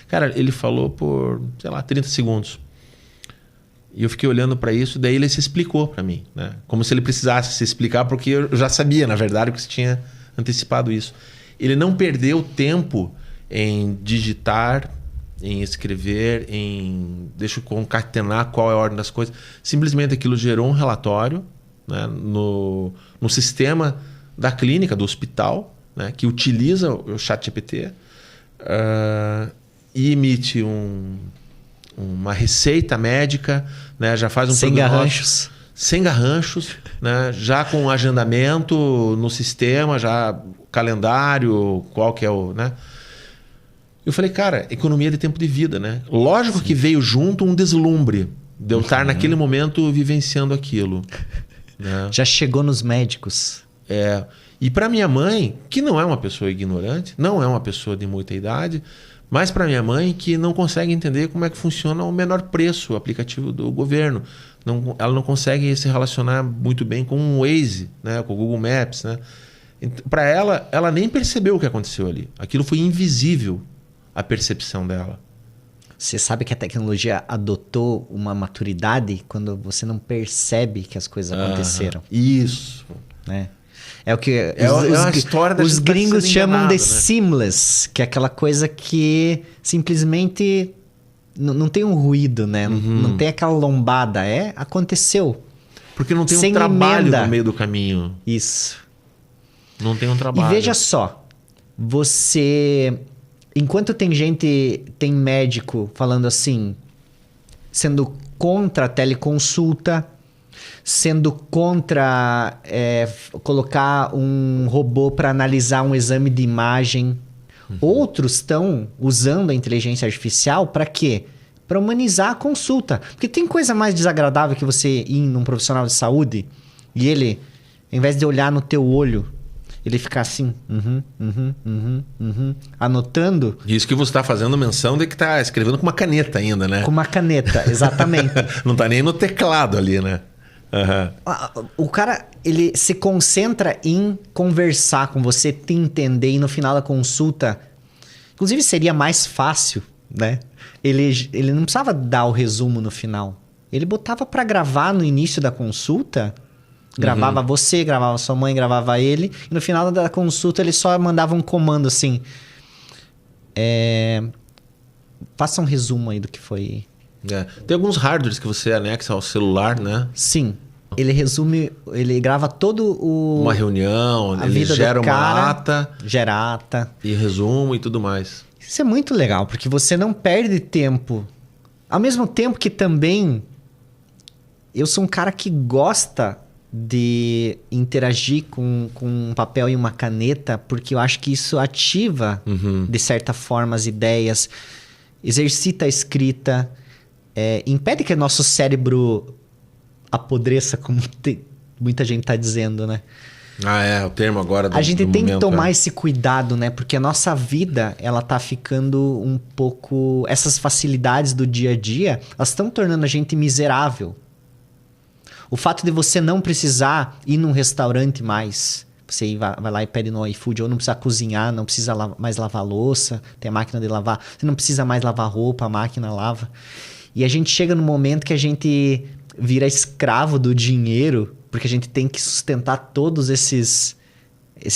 Cara, ele falou por, 30 segundos. E eu fiquei olhando para isso, daí ele se explicou para mim, né? Como se ele precisasse se explicar, porque eu já sabia, na verdade, que você tinha antecipado isso. Ele não perdeu tempo em digitar, em escrever, deixa eu concatenar qual é a ordem das coisas. Simplesmente aquilo gerou um relatório, né, no sistema da clínica, do hospital, né, que utiliza o ChatGPT e emite uma receita médica, né, já faz um sem garranchos. Sem garranchos, né, já com agendamento no sistema, já calendário, qual que é o... Né? Eu falei, cara, economia de tempo de vida, né? Lógico que veio junto um deslumbre de eu estar naquele momento vivenciando aquilo. Né? Já chegou nos médicos. E para minha mãe, que não é uma pessoa ignorante, não é uma pessoa de muita idade, mas para minha mãe que não consegue entender como é que funciona o menor preço, o aplicativo do governo. Ela não consegue se relacionar muito bem com o Waze, né? Com o Google Maps. Né? Para ela nem percebeu o que aconteceu ali. Aquilo foi invisível, a percepção dela. Você sabe que a tecnologia adotou uma maturidade quando você não percebe que as coisas aconteceram. Isso. Né? É o que uma história da os gente gringos chamam enganado, de né? seamless, que é aquela coisa que simplesmente não tem um ruído, né? Não tem aquela lombada. Aconteceu. Porque não tem Sem um trabalho emenda. no meio do caminho. Isso. Não tem um trabalho. E veja só, enquanto tem médico falando assim, sendo contra a teleconsulta, sendo contra colocar um robô para analisar um exame de imagem, outros estão usando a inteligência artificial para quê? Para humanizar a consulta. Porque tem coisa mais desagradável que você ir num profissional de saúde e ele, ao invés de olhar no teu olho, ele ficar assim, anotando. Isso que você está fazendo menção de que está escrevendo com uma caneta ainda, né? Com uma caneta, exatamente. Não está nem no teclado ali, né? O cara, ele se concentra em conversar com você, te entender e no final da consulta... Inclusive, seria mais fácil, né? Ele não precisava dar o resumo no final. Ele botava para gravar no início da consulta... Gravava você, gravava sua mãe, gravava ele. E no final da consulta ele só mandava um comando assim. Faça um resumo aí do que foi. Tem alguns hardwares que você anexa ao celular, né? Sim. Ele resume, ele grava uma reunião, a ele vida gera do cara, uma ata. Gera ata. E resumo e tudo mais. Isso é muito legal, porque você não perde tempo. Ao mesmo tempo que também... Eu sou um cara que gosta... de interagir com um papel e uma caneta, porque eu acho que isso ativa, de certa forma, as ideias, exercita a escrita, impede que nosso cérebro apodreça, como muita gente está dizendo, né? O termo agora do A gente tem que tomar momento, esse cuidado, né? Porque a nossa vida, ela tá ficando um pouco... Essas facilidades do dia a dia, elas estão tornando a gente miserável. O fato de você não precisar ir num restaurante mais, você vai lá e pede no iFood, ou não precisa cozinhar, não precisa mais lavar louça, tem a máquina de lavar, você não precisa mais lavar roupa, a máquina lava. E a gente chega no momento que a gente vira escravo do dinheiro, porque a gente tem que sustentar todos esses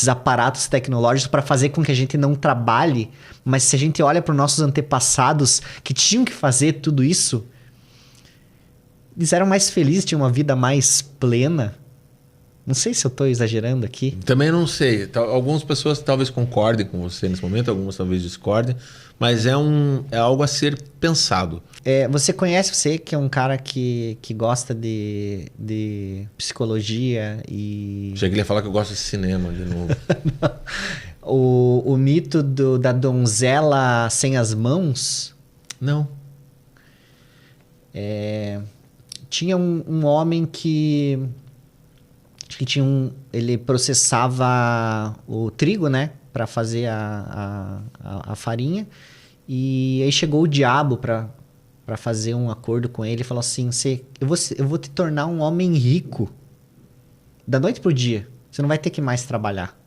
aparatos tecnológicos para fazer com que a gente não trabalhe. Mas se a gente olha para os nossos antepassados que tinham que fazer tudo isso, eles eram mais felizes, tinham uma vida mais plena. Não sei se eu estou exagerando aqui. Também não sei. Algumas pessoas talvez concordem com você nesse momento, algumas talvez discordem, mas é algo a ser pensado. Você que é um cara que gosta de psicologia e... Achei que ele ia falar que eu gosto de cinema de novo. o mito da donzela sem as mãos... Não. Tinha um homem que ele processava o trigo, né? Para fazer a farinha. E aí chegou o diabo para fazer um acordo com ele. E falou assim, eu vou te tornar um homem rico. Da noite pro dia. Você não vai ter que mais trabalhar.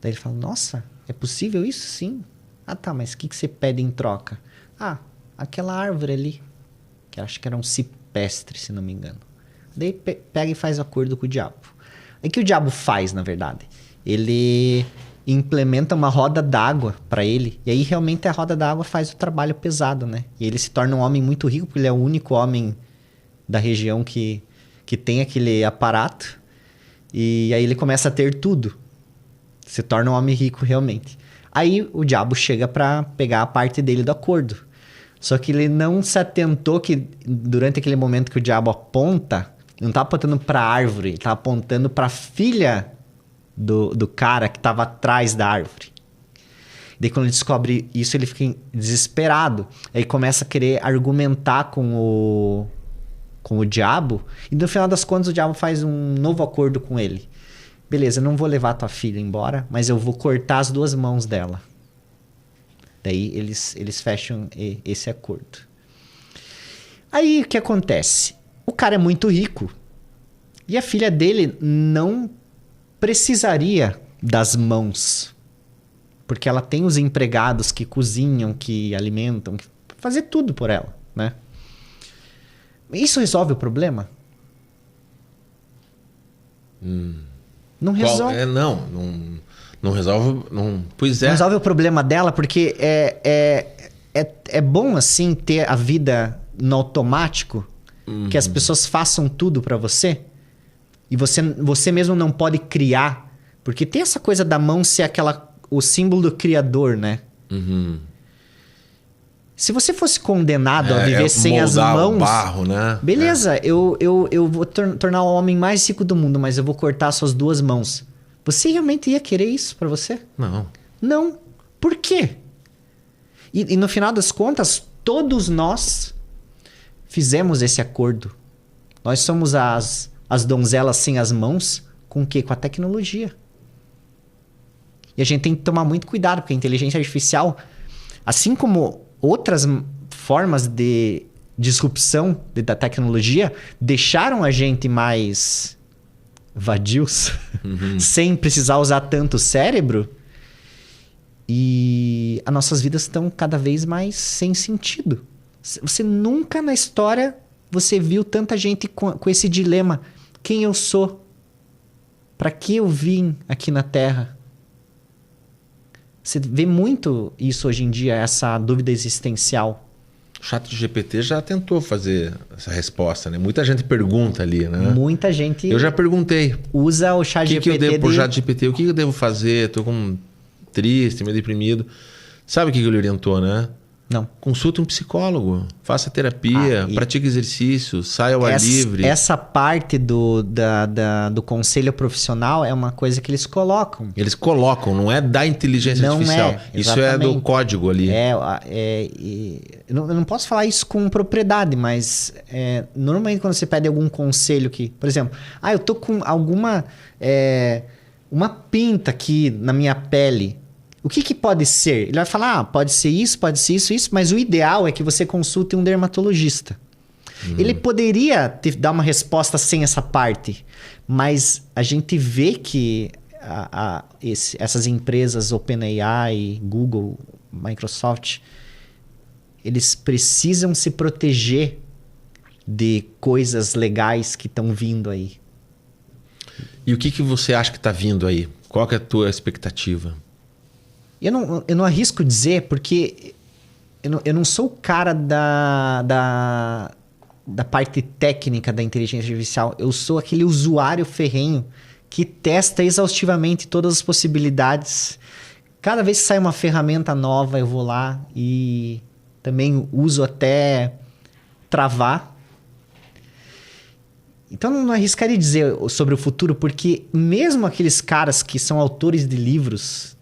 Daí ele falou, nossa, é possível isso? Sim. Ah, tá, mas o que você pede em troca? Ah, aquela árvore ali. Que acho que era um cipestre, se não me engano. Daí pega e faz acordo com o diabo. Aí o que o diabo faz, na verdade? Ele implementa uma roda d'água para ele. E aí realmente a roda d'água faz o trabalho pesado, né? E ele se torna um homem muito rico, porque ele é o único homem da região que tem aquele aparato. E aí ele começa a ter tudo. Se torna um homem rico realmente. Aí o diabo chega para pegar a parte dele do acordo. Só que ele não se atentou que durante aquele momento que o diabo aponta, não tá apontando para a árvore, ele tá apontando para a filha do cara que estava atrás da árvore. Daí quando ele descobre isso, ele fica desesperado. Aí começa a querer argumentar com o diabo. E no final das contas o diabo faz um novo acordo com ele. Beleza, eu não vou levar tua filha embora, mas eu vou cortar as 2 mãos dela. Daí eles fecham esse acordo. Aí o que acontece? O cara é muito rico. E a filha dele não precisaria das mãos. Porque ela tem os empregados que cozinham, que alimentam, que fazer tudo por ela, né? Isso resolve o problema? Não resolve. Não resolve. Pois é. Não resolve o problema dela, porque é bom assim ter a vida no automático, que as pessoas façam tudo pra você. E você mesmo não pode criar. Porque tem essa coisa da mão ser o símbolo do criador, né? Se você fosse condenado a viver sem as mãos... o barro, né? Beleza, eu vou tornar o homem mais rico do mundo, mas eu vou cortar suas 2 mãos. Você realmente ia querer isso pra você? Não. Não. Por quê? E no final das contas, todos nós fizemos esse acordo. Nós somos as donzelas sem as mãos, com o quê? Com a tecnologia. E a gente tem que tomar muito cuidado, porque a inteligência artificial, assim como outras formas de disrupção da tecnologia, deixaram a gente mais vadios, sem precisar usar tanto o cérebro. E as nossas vidas estão cada vez mais sem sentido. Você nunca na história você viu tanta gente com esse dilema. Quem eu sou? Para que eu vim aqui na Terra? Você vê muito isso hoje em dia, essa dúvida existencial. O ChatGPT já tentou fazer essa resposta, né? Muita gente pergunta ali, né? Muita gente... Eu já perguntei. Usa o ChatGPT. O que eu devo pro ChatGPT? O que eu devo fazer? Tô triste, meio deprimido. Sabe o que ele orientou, né? Não. Consulte um psicólogo, faça terapia, pratique exercício, saia ao ar livre. Essa parte do conselho profissional é uma coisa que eles colocam. Eles colocam, não é da inteligência artificial. Isso é do código ali. Eu não posso falar isso com propriedade, mas normalmente quando você pede algum conselho que... Por exemplo, eu tô com alguma... uma pinta aqui na minha pele. O que pode ser? Ele vai falar, pode ser isso, isso, mas o ideal é que você consulte um dermatologista. Ele poderia dar uma resposta sem essa parte, mas a gente vê que essas empresas, OpenAI, Google, Microsoft, eles precisam se proteger de coisas legais que estão vindo aí. E o que você acha que está vindo aí? Qual que é a tua expectativa? Eu não arrisco dizer, porque eu não sou o cara da parte técnica da inteligência artificial. Eu sou aquele usuário ferrenho que testa exaustivamente todas as possibilidades. Cada vez que sai uma ferramenta nova, eu vou lá e também uso até travar. Então, não arriscaria dizer sobre o futuro, porque mesmo aqueles caras que são autores de livros,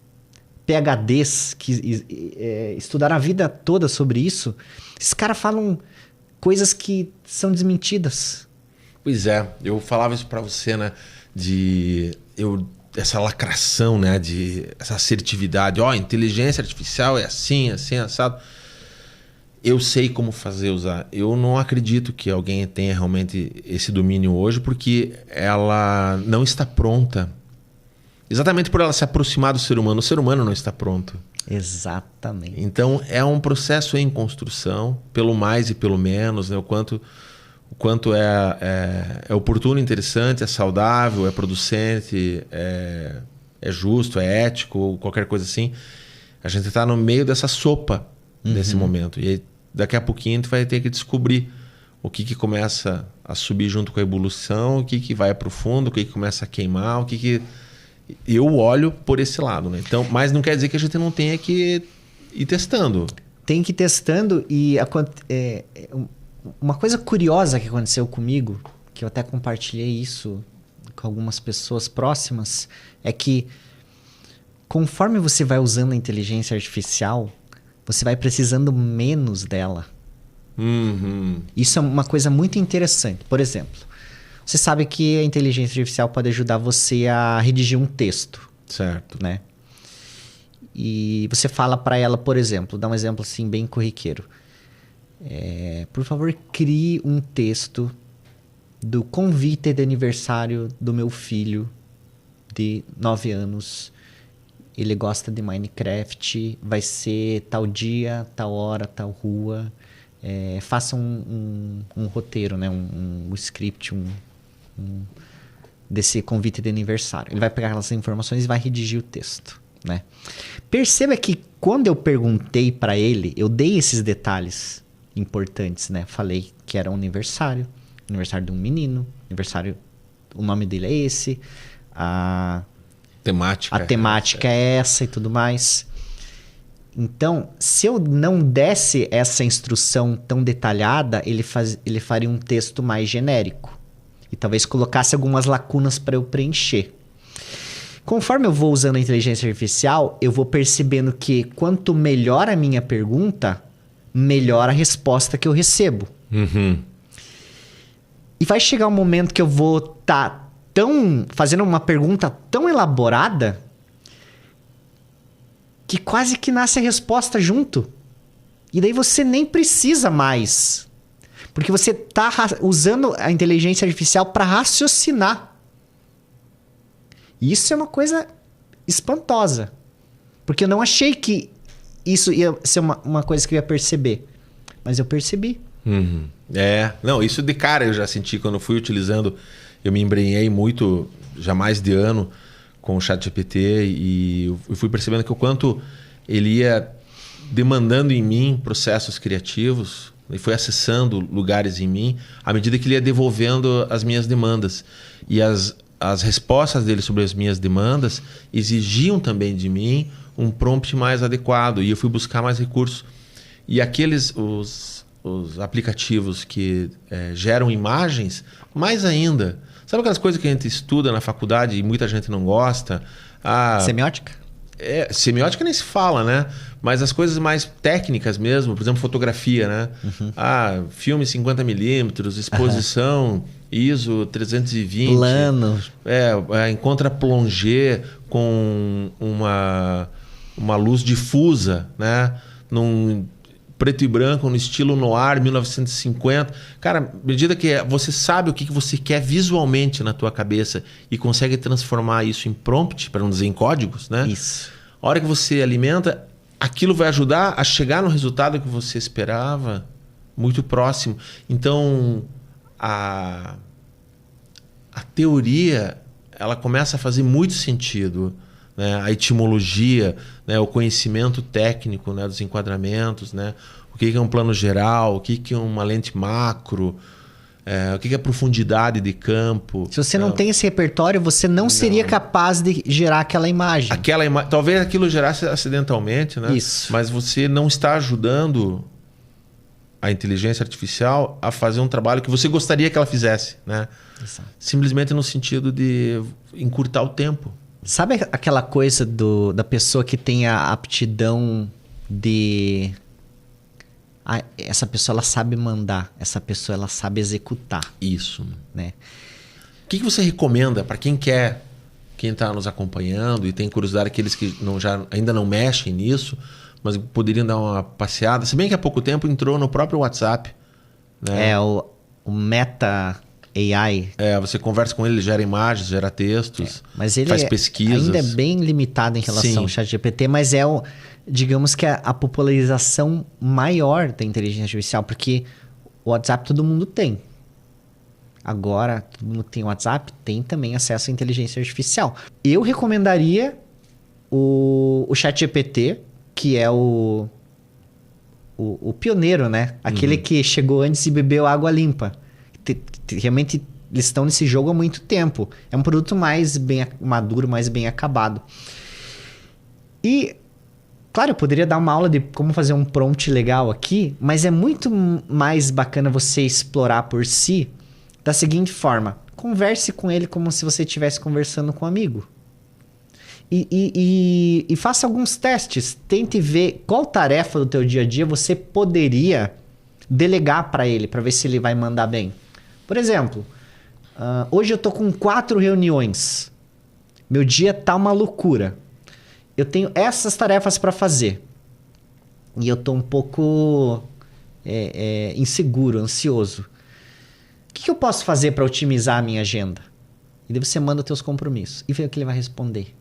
PhDs, que estudaram a vida toda sobre isso, esses caras falam coisas que são desmentidas. Pois é, eu falava isso para você, né? Essa lacração, né? Essa assertividade. Inteligência artificial é assim, assim, assado. Eu sei como usar. Eu não acredito que alguém tenha realmente esse domínio hoje, porque ela não está pronta. Exatamente por ela se aproximar do ser humano. O ser humano não está pronto. Exatamente. Então, é um processo em construção, pelo mais e pelo menos, né? O quanto é oportuno, interessante, é saudável, é producente, é justo, é ético, qualquer coisa assim. A gente está no meio dessa sopa nesse momento. E aí, daqui a pouquinho a gente vai ter que descobrir o que começa a subir junto com a evolução, o que vai para o fundo, o que começa a queimar, Eu olho por esse lado, né? Então, mas não quer dizer que a gente não tenha que ir testando. Tem que ir testando e... uma coisa curiosa que aconteceu comigo, que eu até compartilhei isso com algumas pessoas próximas, é que conforme você vai usando a inteligência artificial, você vai precisando menos dela. Isso é uma coisa muito interessante. Por exemplo, você sabe que a inteligência artificial pode ajudar você a redigir um texto. Certo. Né? E você fala para ela, por exemplo, dá um exemplo assim bem corriqueiro. Por favor, crie um texto do convite de aniversário do meu filho de 9 anos. Ele gosta de Minecraft, vai ser tal dia, tal hora, tal rua. Faça um roteiro, né? um script, desse convite de aniversário. Ele vai pegar essas informações e vai redigir o texto. Né? Perceba que quando eu perguntei para ele, eu dei esses detalhes importantes, né? Falei que era um aniversário de um menino, o nome dele é esse, a temática é essa e tudo mais. Então, se eu não desse essa instrução tão detalhada, ele faria um texto mais genérico e talvez colocasse algumas lacunas para eu preencher. Conforme eu vou usando a inteligência artificial, eu vou percebendo que quanto melhor a minha pergunta, melhor a resposta que eu recebo. E vai chegar um momento que eu vou estar fazendo uma pergunta tão elaborada que quase que nasce a resposta junto. E daí você nem precisa mais. Porque você está usando a inteligência artificial para raciocinar. E isso é uma coisa espantosa. Porque eu não achei que isso ia ser uma coisa que eu ia perceber. Mas eu percebi. Não, isso de cara eu já senti quando eu fui utilizando. Eu me embrenhei muito, já mais de ano, com o ChatGPT e eu fui percebendo que o quanto ele ia demandando em mim processos criativos e foi acessando lugares em mim à medida que ele ia devolvendo as minhas demandas. E as respostas dele sobre as minhas demandas exigiam também de mim um prompt mais adequado e eu fui buscar mais recursos. E os aplicativos que geram imagens, mais ainda. Sabe aquelas coisas que a gente estuda na faculdade e muita gente não gosta? Semiótica? Semiótica nem se fala, né? Mas as coisas mais técnicas mesmo, por exemplo, fotografia, né? Filme 50mm, exposição ISO 320. Plano. Em contra-plongé com uma luz difusa, né? Num preto e branco, no estilo noir, 1950. Cara, à medida que você sabe o que você quer visualmente na tua cabeça e consegue transformar isso em prompt, para não dizer em códigos, né? Isso. A hora que você alimenta, aquilo vai ajudar a chegar no resultado que você esperava muito próximo. Então, a teoria, ela começa a fazer muito sentido, né? A etimologia, né? O conhecimento técnico, né? Dos enquadramentos, né? O que é um plano geral, o que é uma lente macro, o que é profundidade de campo. Se você não tem esse repertório, você não seria capaz de gerar aquela imagem. Talvez aquilo gerasse acidentalmente, né? Isso. Mas você não está ajudando a inteligência artificial a fazer um trabalho que você gostaria que ela fizesse, né? Exato. Simplesmente no sentido de encurtar o tempo. Sabe aquela coisa da pessoa que tem a aptidão de... essa pessoa ela sabe mandar, essa pessoa ela sabe executar. Isso. Né? O que você recomenda para quem está nos acompanhando e tem curiosidade, aqueles que ainda não mexem nisso, mas poderiam dar uma passeada? Se bem que há pouco tempo entrou no próprio WhatsApp. Né? O Meta AI. Você conversa com ele gera imagens, gera textos, mas ele faz pesquisas. Ainda é bem limitado em relação ao ChatGPT, mas digamos que a popularização maior da inteligência artificial, porque o WhatsApp todo mundo tem. Agora, todo mundo tem WhatsApp, tem também acesso à inteligência artificial. Eu recomendaria o ChatGPT, que é o pioneiro, né? Aquele que chegou antes e bebeu água limpa. Realmente, eles estão nesse jogo há muito tempo. É um produto mais bem maduro, mais bem acabado. E, claro, eu poderia dar uma aula de como fazer um prompt legal aqui, mas é muito mais bacana você explorar por si da seguinte forma. Converse com ele como se você estivesse conversando com um amigo. E faça alguns testes. Tente ver qual tarefa do teu dia a dia você poderia delegar para ele, para ver se ele vai mandar bem. Por exemplo, hoje eu tô com 4 reuniões. Meu dia tá uma loucura. Eu tenho essas tarefas para fazer. E eu tô um pouco inseguro, ansioso. O que eu posso fazer para otimizar a minha agenda? E daí você manda os teus compromissos e vê o que ele vai responder.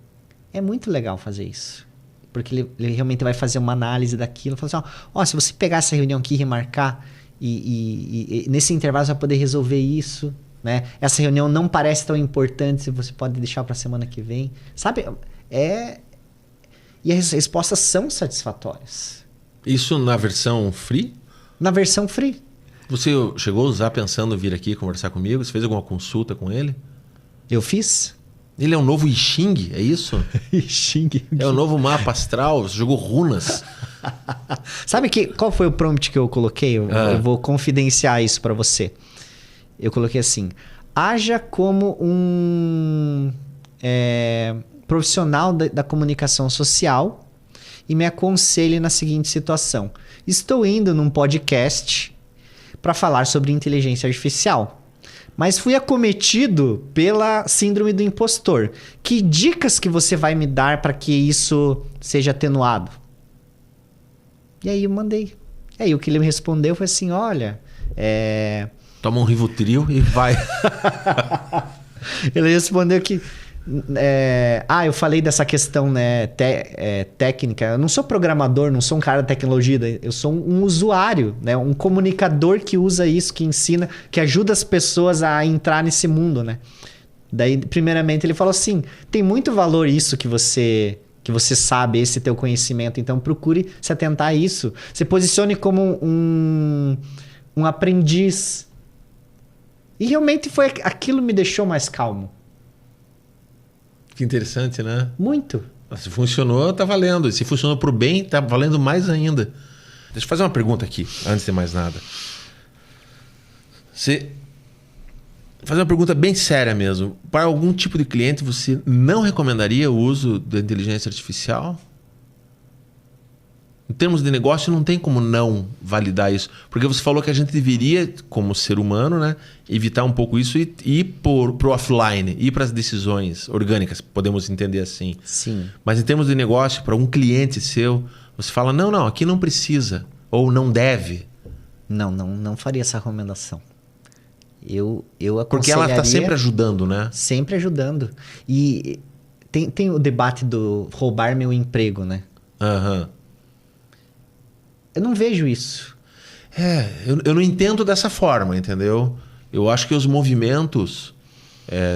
É muito legal fazer isso. Porque ele realmente vai fazer uma análise daquilo. Fala assim, se você pegar essa reunião aqui e remarcar, e nesse intervalo você vai poder resolver isso, né? Essa reunião não parece tão importante, se você pode deixar para a semana que vem. Sabe? E as respostas são satisfatórias. Isso na versão free? Na versão free. Você chegou a usar pensando em vir aqui conversar comigo? Você fez alguma consulta com ele? Eu fiz. Ele é um novo I Ching, é isso? I Ching. É o novo mapa astral, você jogou runas. Sabe qual foi o prompt que eu coloquei? Eu vou confidenciar isso para você. Eu coloquei assim: haja como um profissional da comunicação social e me aconselhe na seguinte situação. Estou indo num podcast para falar sobre inteligência artificial, mas fui acometido pela síndrome do impostor. Que dicas que você vai me dar para que isso seja atenuado? E aí eu mandei. E aí o que ele me respondeu foi assim, olha... Toma um Rivotril e vai. Ele respondeu que... eu falei dessa questão, né, técnica. Eu não sou programador, não sou um cara da tecnologia. Eu sou um usuário, né, um comunicador que usa isso, que ensina, que ajuda as pessoas a entrar nesse mundo, né? Daí, primeiramente, ele falou assim, tem muito valor isso que você sabe, esse teu conhecimento. Então, procure se atentar a isso. Se posicione como um aprendiz. E realmente aquilo me deixou mais calmo. Que interessante, né? Muito. Se funcionou, tá valendo. Se funcionou pro bem, tá valendo mais ainda. Deixa eu fazer uma pergunta aqui, antes de mais nada. Fazer uma pergunta bem séria mesmo. Para algum tipo de cliente, você não recomendaria o uso da inteligência artificial? Em termos de negócio, não tem como não validar isso. Porque você falou que a gente deveria, como ser humano, né, evitar um pouco isso e ir pro offline, ir para as decisões orgânicas, podemos entender assim. Sim. Mas em termos de negócio, para um cliente seu, você fala, não, aqui não precisa, ou não deve. Não faria essa recomendação. Eu aconselharia... Porque ela está sempre ajudando, né? Sempre ajudando. E tem o debate do roubar meu emprego, né? Aham. Eu não vejo isso. Eu não entendo dessa forma, entendeu? Eu acho que os movimentos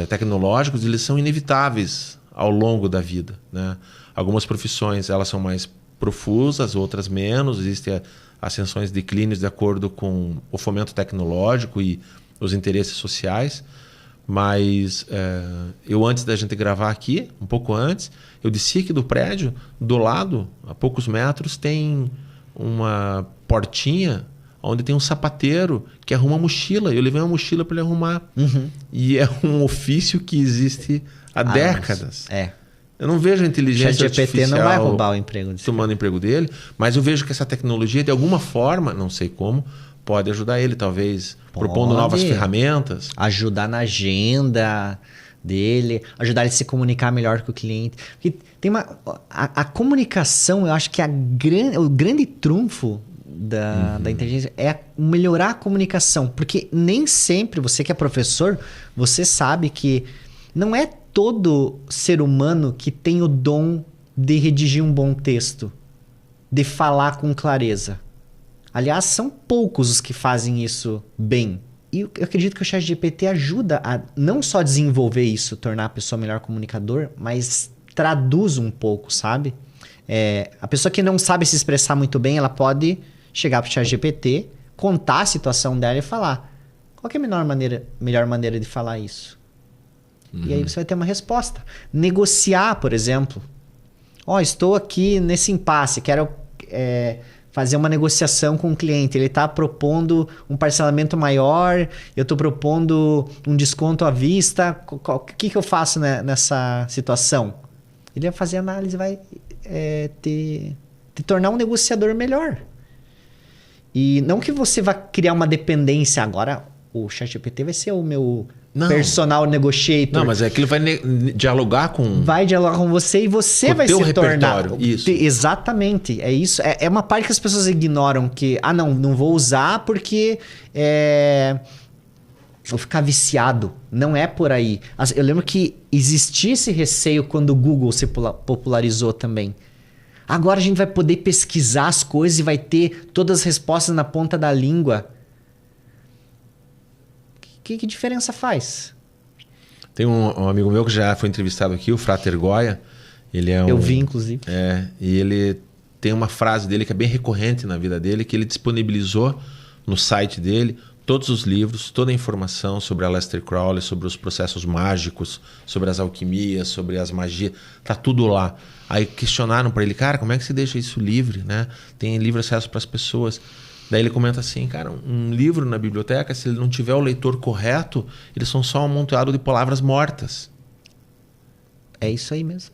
tecnológicos, eles são inevitáveis ao longo da vida, né? Algumas profissões, elas são mais profusas, outras menos. Existem ascensões e declínios de acordo com o fomento tecnológico e os interesses sociais. Mas eu, antes da gente gravar aqui, um pouco antes, eu desci aqui do prédio, do lado, a poucos metros, tem uma portinha onde tem um sapateiro que arruma mochila. Eu levei uma mochila para ele arrumar. E é um ofício que existe há décadas. Eu não vejo a inteligência artificial não vai roubar o emprego dele, tomando o emprego dele, mas eu vejo que essa tecnologia, de alguma forma, não sei como, pode ajudar ele, talvez propondo novas ferramentas. Ajudar na agenda dele, ajudar ele a se comunicar melhor com o cliente. Porque tem a comunicação, eu acho que o grande trunfo da inteligência é melhorar a comunicação. Porque nem sempre, você que é professor, você sabe que não é todo ser humano que tem o dom de redigir um bom texto, de falar com clareza. Aliás, são poucos os que fazem isso bem. E eu acredito que o ChatGPT ajuda a não só desenvolver isso, tornar a pessoa melhor comunicador, mas traduz um pouco, sabe? A pessoa que não sabe se expressar muito bem, ela pode chegar para o ChatGPT, contar a situação dela e falar: qual que é a melhor maneira de falar isso? E aí você vai ter uma resposta. Negociar, por exemplo. Estou aqui nesse impasse, quero fazer uma negociação com o cliente. Ele está propondo um parcelamento maior, eu estou propondo um desconto à vista. O que eu faço nessa situação? Ele vai fazer análise, vai te tornar um negociador melhor. E não que você vá criar uma dependência. Agora, o ChatGPT vai ser o meu personal negotiator. Não, mas é que ele vai dialogar com... Vai dialogar com você e você vai se tornar... Isso. Exatamente. É isso. É uma parte que as pessoas ignoram, que... não vou usar porque... vou ficar viciado. Não é por aí. Eu lembro que existia esse receio quando o Google se popularizou também. Agora a gente vai poder pesquisar as coisas e vai ter todas as respostas na ponta da língua. Que diferença faz? Tem um amigo meu que já foi entrevistado aqui, o Frater Goya. Ele é Eu vi, inclusive. E ele tem uma frase dele que é bem recorrente na vida dele, que ele disponibilizou no site dele todos os livros, toda a informação sobre Aleister Crowley, sobre os processos mágicos, sobre as alquimias, sobre as magias. Tá tudo lá. Aí questionaram para ele: cara, como é que você deixa isso livre, né? Tem livre acesso para as pessoas. Daí ele comenta assim: cara, um livro na biblioteca, se ele não tiver o leitor correto, eles são só um amontoado de palavras mortas. É isso aí mesmo.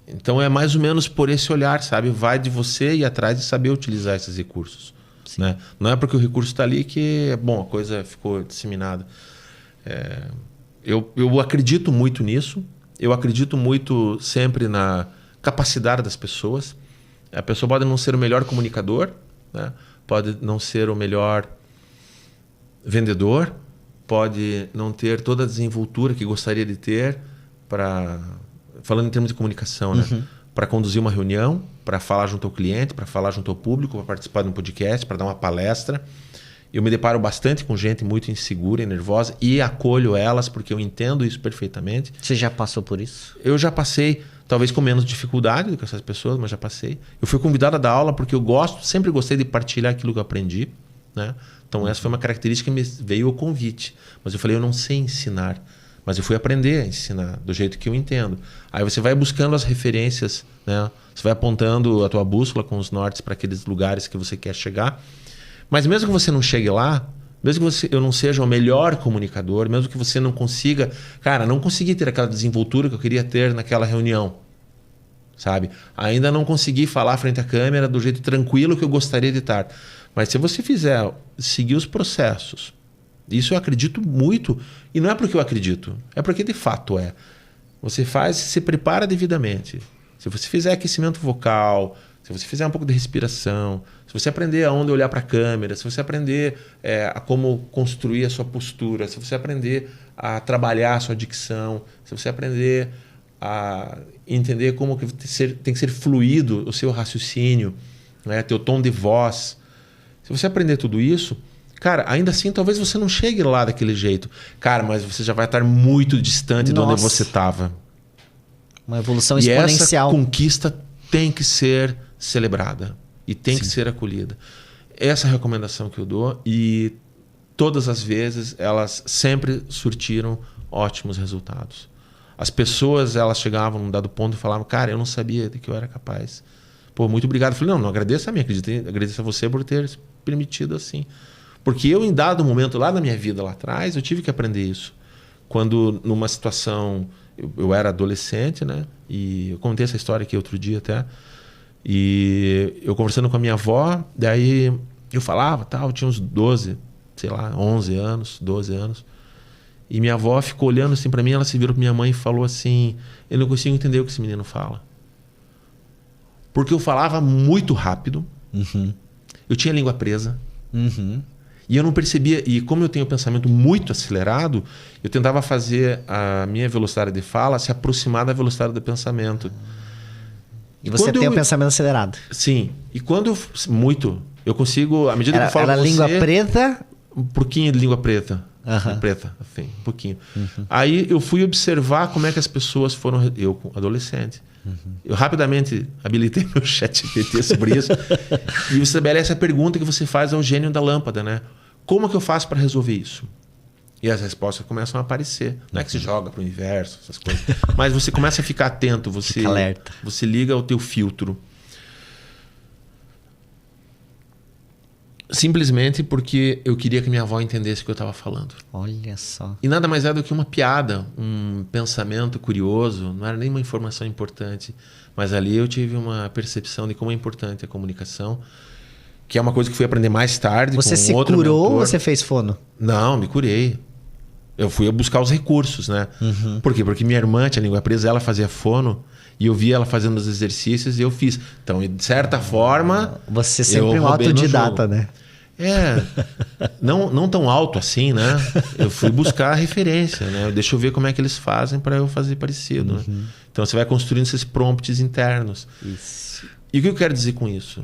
Então é mais ou menos por esse olhar, sabe? Vai de você ir atrás de saber utilizar esses recursos. Né? Não é porque o recurso está ali que, a coisa ficou disseminada. Eu acredito muito nisso. Eu acredito muito sempre na capacidade das pessoas. A pessoa pode não ser o melhor comunicador, né? Pode não ser o melhor vendedor, pode não ter toda a desenvoltura que gostaria de ter falando em termos de comunicação, né? Para conduzir uma reunião, para falar junto ao cliente, para falar junto ao público, para participar de um podcast, para dar uma palestra. Eu me deparo bastante com gente muito insegura e nervosa e acolho elas porque eu entendo isso perfeitamente. Você já passou por isso? Eu já passei, talvez com menos dificuldade do que essas pessoas, mas já passei. Eu fui convidado a dar aula porque eu sempre gostei de partilhar aquilo que eu aprendi, né? Então essa foi uma característica que me veio o convite. Mas eu falei: eu não sei ensinar, mas eu fui aprender a ensinar do jeito que eu entendo. Aí você vai buscando as referências, né? Você vai apontando a tua bússola com os nortes para aqueles lugares que você quer chegar. Mas mesmo que você não chegue lá, mesmo que eu não seja o melhor comunicador, mesmo que você não consiga... Cara, não consegui ter aquela desenvoltura que eu queria ter naquela reunião, sabe? Ainda não consegui falar frente à câmera do jeito tranquilo que eu gostaria de estar. Mas se você seguir os processos, isso eu acredito muito, e não é porque eu acredito, é porque de fato é. Você se prepara devidamente. Se você fizer aquecimento vocal, se você fizer um pouco de respiração, se você aprender aonde olhar para a câmera, se você aprender a como construir a sua postura, se você aprender a trabalhar a sua dicção, se você aprender a entender como que tem que ser fluido o seu raciocínio, né? Teu tom de voz, Se você aprender tudo isso, cara, ainda assim talvez você não chegue lá daquele jeito. Cara, mas você já vai estar muito distante de onde você estava. Uma evolução E exponencial. essa conquista tem que ser celebrada e tem que ser acolhida. Essa é a recomendação que eu dou e todas as vezes elas sempre surtiram ótimos resultados. As pessoas, elas chegavam num dado ponto e falavam, cara, eu não sabia de que eu era capaz. Pô, muito obrigado. Eu falei, não agradeça a mim, agradeço a você por ter permitido assim. Porque eu, em dado momento lá na minha vida, lá atrás, eu tive que aprender isso. Quando numa situação, eu era adolescente, né? E eu contei essa história aqui outro dia até. E eu conversando com a minha avó, daí eu falava, tal, eu tinha uns 12, sei lá, 11 anos, 12 anos. E minha avó ficou olhando assim para mim, ela se virou para minha mãe e falou assim, eu não consigo entender o que esse menino fala. Porque eu falava muito rápido, eu tinha a língua presa, e eu não percebia, e como eu tenho o pensamento muito acelerado, eu tentava fazer a minha velocidade de fala se aproximar da velocidade do pensamento. E você tem o pensamento acelerado. Sim. E quando eu consigo, à medida que eu falo com você... Era língua preta? Um pouquinho de língua preta. Preta, assim, um pouquinho. Aí eu fui observar como é que as pessoas foram... Eu, adolescente. Eu rapidamente habilitei meu chat GPT sobre isso. E você estabelece a pergunta que você faz ao gênio da lâmpada, né? Como que eu faço para resolver isso? E as respostas começam a aparecer. Não é que você joga para o universo, essas coisas. Mas você começa a ficar atento. Fica alerta. Você liga o teu filtro. Simplesmente porque eu queria que minha avó entendesse o que eu estava falando. Olha só. E nada mais é do que uma piada, um pensamento curioso. Não era nem uma informação importante. Mas ali eu tive uma percepção de como é importante a comunicação. Que é uma coisa que fui aprender mais tarde. Você com se outro curou mentor. ou você fez fono? Não, me curei. Eu fui buscar os recursos, né? Por quê? Porque minha irmã tinha língua presa, ela fazia fono e eu via ela fazendo os exercícios e eu fiz. Então, de certa forma... Você sempre um autodidata, né? Não tão alto assim, né? Eu fui buscar a referência, né? Deixa eu ver como é que eles fazem para eu fazer parecido. Né? Então, você vai construindo esses prompts internos. Isso. E o que eu quero dizer com isso?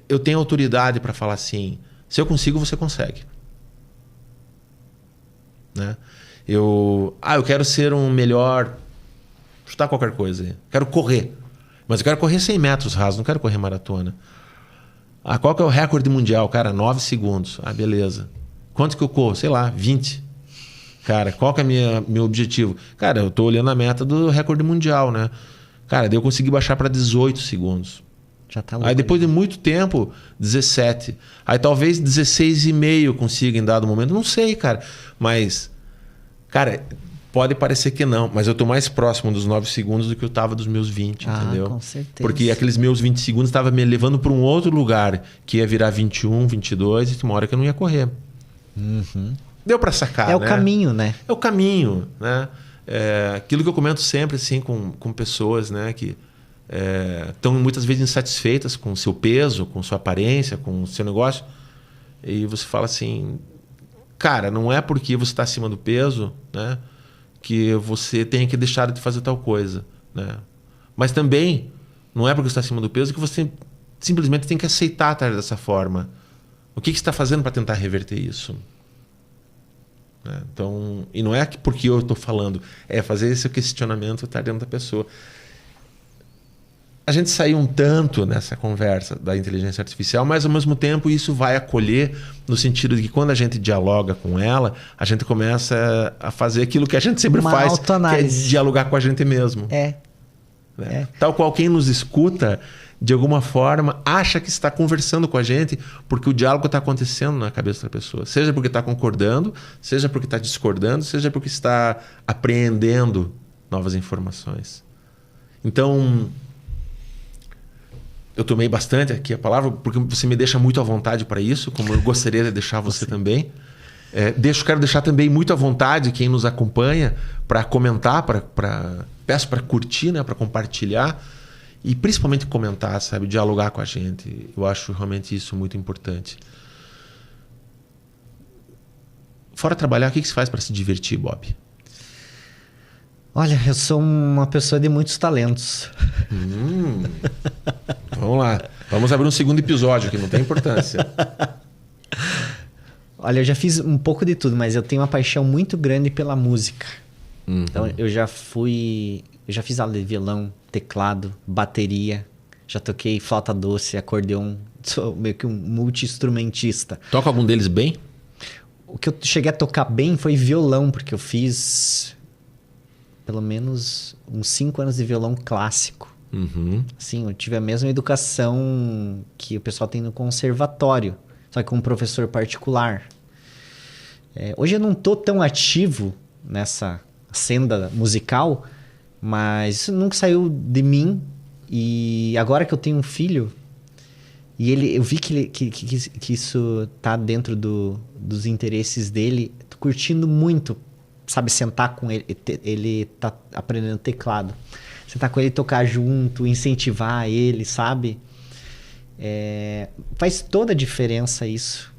Eu tenho autoridade para falar assim, se eu consigo, você consegue. Né? Eu quero ser um melhor... Chutar qualquer coisa aí. Quero correr. Mas eu quero correr 100 metros rasos, não quero correr maratona. Qual que é o recorde mundial? Cara, 9 segundos. Beleza. Quanto que eu corro? Sei lá, 20. Cara, qual que é meu objetivo? Cara, eu tô olhando a meta do recorde mundial, né? Cara, daí eu consegui baixar para 18 segundos. Já tá louco. Aí depois de muito tempo, 17. Aí talvez 16,5 eu consiga em dado momento. Não sei, cara. Mas, cara, pode parecer que não. Mas eu tô mais próximo dos 9 segundos do que eu tava dos meus 20, entendeu? Com certeza. Porque aqueles meus 20 segundos estavam me levando para um outro lugar, que ia virar 21, 22, e uma hora que eu não ia correr. Deu para sacar, né? É o caminho, né? É o caminho, né? Aquilo que eu comento sempre assim com pessoas, né, que estão muitas vezes insatisfeitas com o seu peso, com sua aparência, com o seu negócio. E você fala assim, cara, não é porque você está acima do peso, né, que você tem que deixar de fazer tal coisa, né? Mas também não é porque você está acima do peso que você simplesmente tem que aceitar estar dessa forma. O que você está fazendo para tentar reverter isso? Então, e não é porque eu estou falando, é fazer esse questionamento estar dentro da pessoa. A gente saiu um tanto nessa conversa da inteligência artificial, mas ao mesmo tempo isso vai acolher no sentido de que quando a gente dialoga com ela, a gente começa a fazer aquilo que a gente sempre faz, que é dialogar com a gente mesmo. Tal qual quem nos escuta, de alguma forma, acha que está conversando com a gente porque o diálogo está acontecendo na cabeça da pessoa. Seja porque está concordando, seja porque está discordando, seja porque está apreendendo novas informações. Então, eu tomei bastante aqui a palavra porque você me deixa muito à vontade para isso, como eu gostaria de deixar você também. Quero deixar também muito à vontade quem nos acompanha para comentar, peço para curtir, né, para compartilhar. E principalmente comentar, sabe? Dialogar com a gente. Eu acho realmente isso muito importante. Fora trabalhar, o que você faz para se divertir, Bob? Olha, eu sou uma pessoa de muitos talentos. Vamos lá. Vamos abrir um segundo episódio que não tem importância. Olha, eu já fiz um pouco de tudo, mas eu tenho uma paixão muito grande pela música. Então, eu já fiz aula de violão, teclado, bateria, já toquei flauta doce, acordeon, sou meio que um multi-instrumentista. Toca algum deles bem? O que eu cheguei a tocar bem foi violão, porque eu fiz pelo menos uns 5 anos de violão clássico. Assim, eu tive a mesma educação que o pessoal tem no conservatório, só que com um professor particular. Hoje eu não tô tão ativo nessa senda musical, mas isso nunca saiu de mim. E agora que eu tenho um filho, e eu vi que isso tá dentro dos interesses dele, tô curtindo muito, sabe, sentar com ele, ele tá aprendendo teclado. Sentar com ele, tocar junto, incentivar ele, sabe? Faz toda a diferença isso.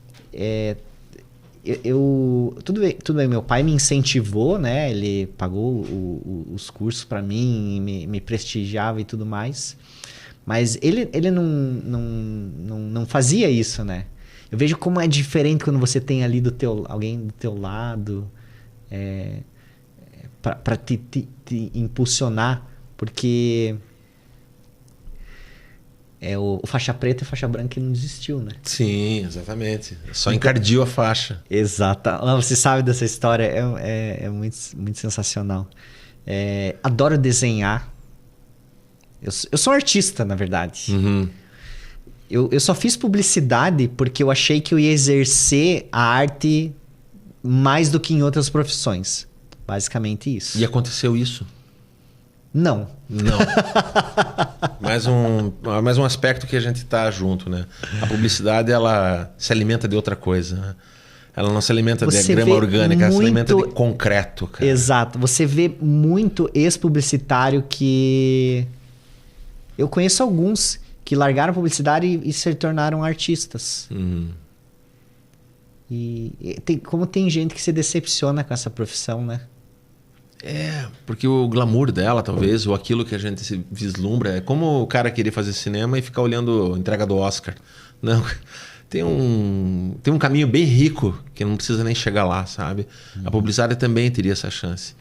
Tudo bem, meu pai me incentivou, né? Ele pagou os cursos para mim, me prestigiava e tudo mais. Mas ele não fazia isso, né? Eu vejo como é diferente quando você tem ali alguém do teu lado para te impulsionar, porque o faixa preta e faixa branca que não desistiu, né? Sim, exatamente. Só encardiu a faixa. Exato. Você sabe dessa história, é muito, muito sensacional. Adoro desenhar. Eu sou artista, na verdade. Eu só fiz publicidade porque eu achei que eu ia exercer a arte mais do que em outras profissões. Basicamente isso. E aconteceu isso? Não. mais um aspecto que a gente tá junto, né? A publicidade, ela se alimenta de outra coisa, né? Ela não se alimenta de grama orgânica, ela se alimenta de concreto, cara. Exato. Você vê muito ex-publicitário que... Eu conheço alguns que largaram a publicidade e se tornaram artistas. Como tem gente que se decepciona com essa profissão, né? Porque o glamour dela, talvez, ou aquilo que a gente se vislumbra, é como o cara querer fazer cinema e ficar olhando a entrega do Oscar. Não, tem um caminho bem rico que não precisa nem chegar lá, sabe? A publicidade também teria essa chance.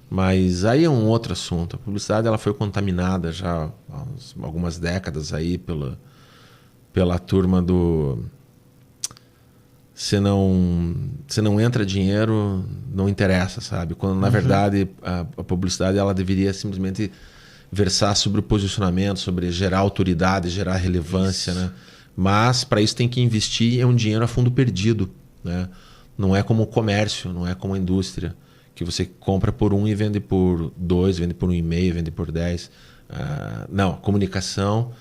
Mas aí é um outro assunto. A publicidade, ela foi contaminada já há algumas décadas aí pela turma do... Se não entra dinheiro, não interessa, sabe? Quando, na verdade, a publicidade, ela deveria simplesmente versar sobre o posicionamento, sobre gerar autoridade, gerar relevância, né? Mas, para isso, tem que investir um dinheiro a fundo perdido, né? Não é como o comércio, não é como a indústria, que você compra por 1 e vende por 2, vende por 1,5, vende por 10. Não, a comunicação,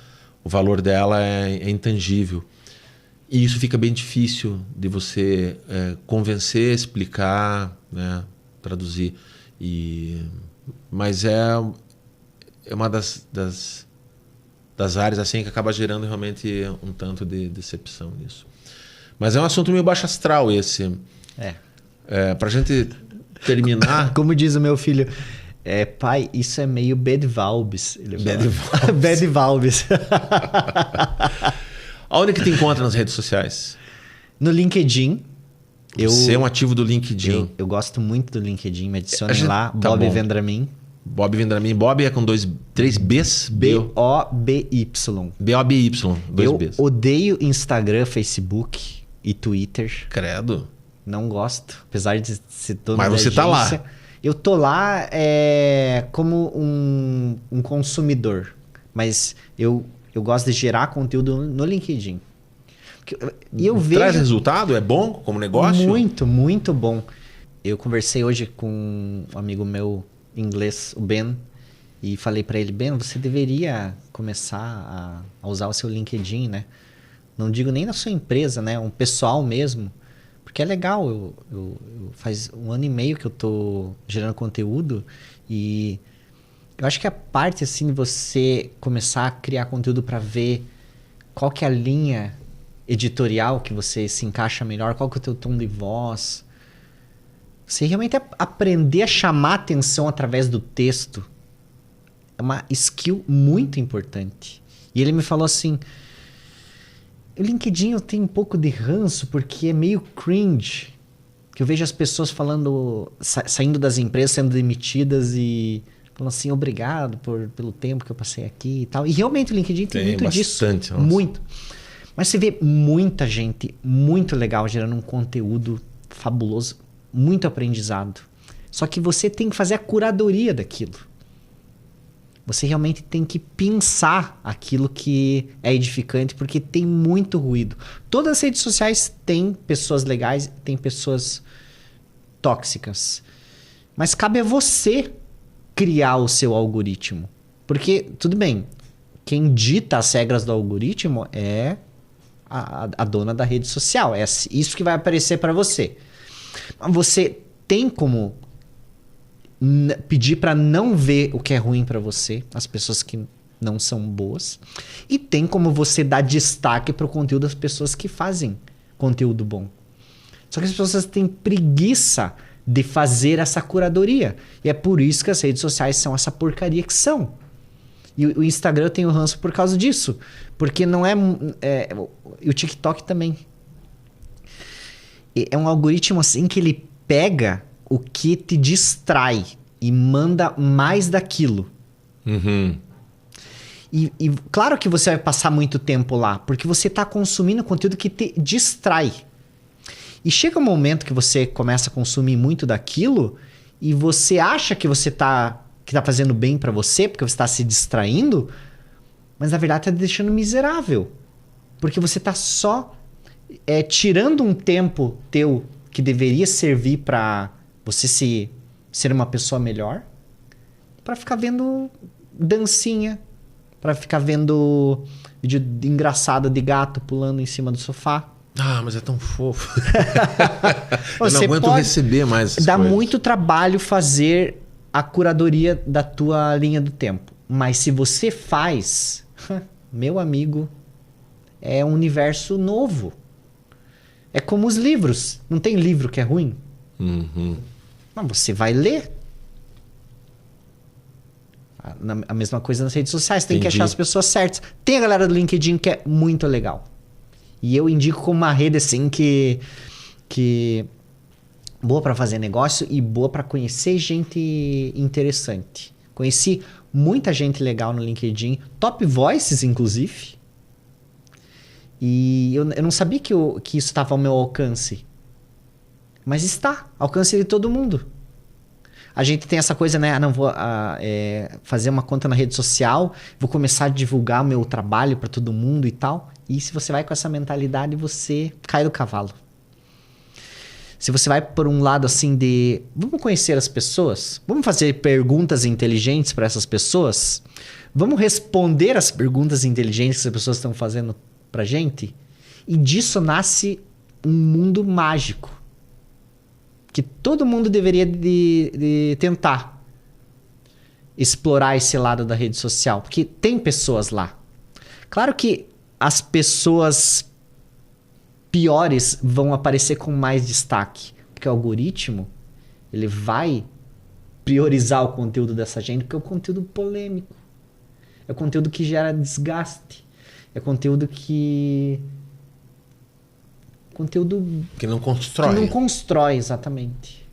o valor dela é intangível. E isso fica bem difícil de você convencer, explicar, né, traduzir. Mas é uma das áreas assim que acaba gerando realmente um tanto de decepção nisso. Mas é um assunto meio baixo astral esse. Pra gente terminar... Como diz o meu filho... pai, isso é meio bad vibes. Bad vibes. Aonde que te encontra nas redes sociais? No LinkedIn. Você é um ativo do LinkedIn. Eu gosto muito do LinkedIn. Me adicione lá, Bob Vendramin. Bob Vendramin. Bob é com 3 Bs? B-O-B-Y. B-O-B-Y. 2 Bs. Eu odeio Instagram, Facebook e Twitter. Credo. Não gosto. Apesar de ser dono Mas da você agência. tá lá. Eu tô lá como um consumidor. Mas eu gosto de gerar conteúdo no LinkedIn. E eu vejo... Traz resultado? É bom como negócio? Muito, muito bom. Eu conversei hoje com um amigo meu inglês, o Ben, e falei para ele, Ben, você deveria começar a usar o seu LinkedIn, né? Não digo nem na sua empresa, né? Um pessoal mesmo. Porque é legal. Faz 1 ano e meio que eu tô gerando conteúdo e... Eu acho que a parte assim de você começar a criar conteúdo para ver qual que é a linha editorial que você se encaixa melhor, qual que é o teu tom de voz. Você realmente aprender a chamar atenção através do texto é uma skill muito importante. E ele me falou assim, o LinkedIn eu tenho um pouco de ranço porque é meio cringe. Que eu vejo as pessoas falando, saindo das empresas, sendo demitidas e falando assim, obrigado pelo tempo que eu passei aqui e tal. E realmente o LinkedIn tem muito bastante, disso. nossa. Muito. Mas você vê muita gente muito legal gerando um conteúdo fabuloso, muito aprendizado. Só que você tem que fazer a curadoria daquilo. Você realmente tem que pensar aquilo que é edificante, porque tem muito ruído. Todas as redes sociais têm pessoas legais, tem pessoas tóxicas. Mas cabe a você criar o seu algoritmo. Porque, tudo bem, quem dita as regras do algoritmo é a dona da rede social. É isso que vai aparecer para você. Você tem como pedir para não ver o que é ruim para você, as pessoas que não são boas, e tem como você dar destaque para o conteúdo das pessoas que fazem conteúdo bom. Só que as pessoas têm preguiça de fazer essa curadoria, e é por isso que as redes sociais são essa porcaria que são. E o Instagram tem o ranço por causa disso, porque não e o TikTok também. É um algoritmo assim que ele pega o que te distrai e manda mais daquilo. Uhum. E claro que você vai passar muito tempo lá, porque você está consumindo conteúdo que te distrai. E chega um momento que você começa a consumir muito daquilo e você acha que você tá fazendo bem para você, porque você está se distraindo, mas na verdade está te deixando miserável. Porque você está só tirando um tempo teu que deveria servir para você ser uma pessoa melhor, para ficar vendo dancinha, para ficar vendo vídeo engraçado de gato pulando em cima do sofá. Ah, mas é tão fofo. Eu não aguento receber mais essas Dá coisas. muito trabalho fazer a curadoria da tua linha do tempo. Mas se você faz, meu amigo, é um universo novo. É como os livros. Não tem livro que é ruim? Uhum. Mas você vai ler. A mesma coisa nas redes sociais. Tem que achar as pessoas certas. Tem a galera do LinkedIn que é muito legal. E eu indico como uma rede assim que boa para fazer negócio e boa para conhecer gente interessante. Conheci muita gente legal no LinkedIn. Top Voices, inclusive. E eu não sabia que isso estava ao meu alcance. Mas está, alcance de todo mundo. A gente tem essa coisa, né? Não vou fazer uma conta na rede social, vou começar a divulgar o meu trabalho para todo mundo e tal. E se você vai com essa mentalidade, você cai do cavalo. Se você vai por um lado assim de... Vamos conhecer as pessoas? Vamos fazer perguntas inteligentes para essas pessoas? Vamos responder as perguntas inteligentes que as pessoas estão fazendo pra gente? E disso nasce um mundo mágico. Que todo mundo deveria de tentar explorar esse lado da rede social. Porque tem pessoas lá. Claro que as pessoas piores vão aparecer com mais destaque. Porque o algoritmo, ele vai priorizar o conteúdo dessa gente, porque é um conteúdo polêmico. É um conteúdo que gera desgaste. É conteúdo que... Que não constrói. Que não constrói, exatamente.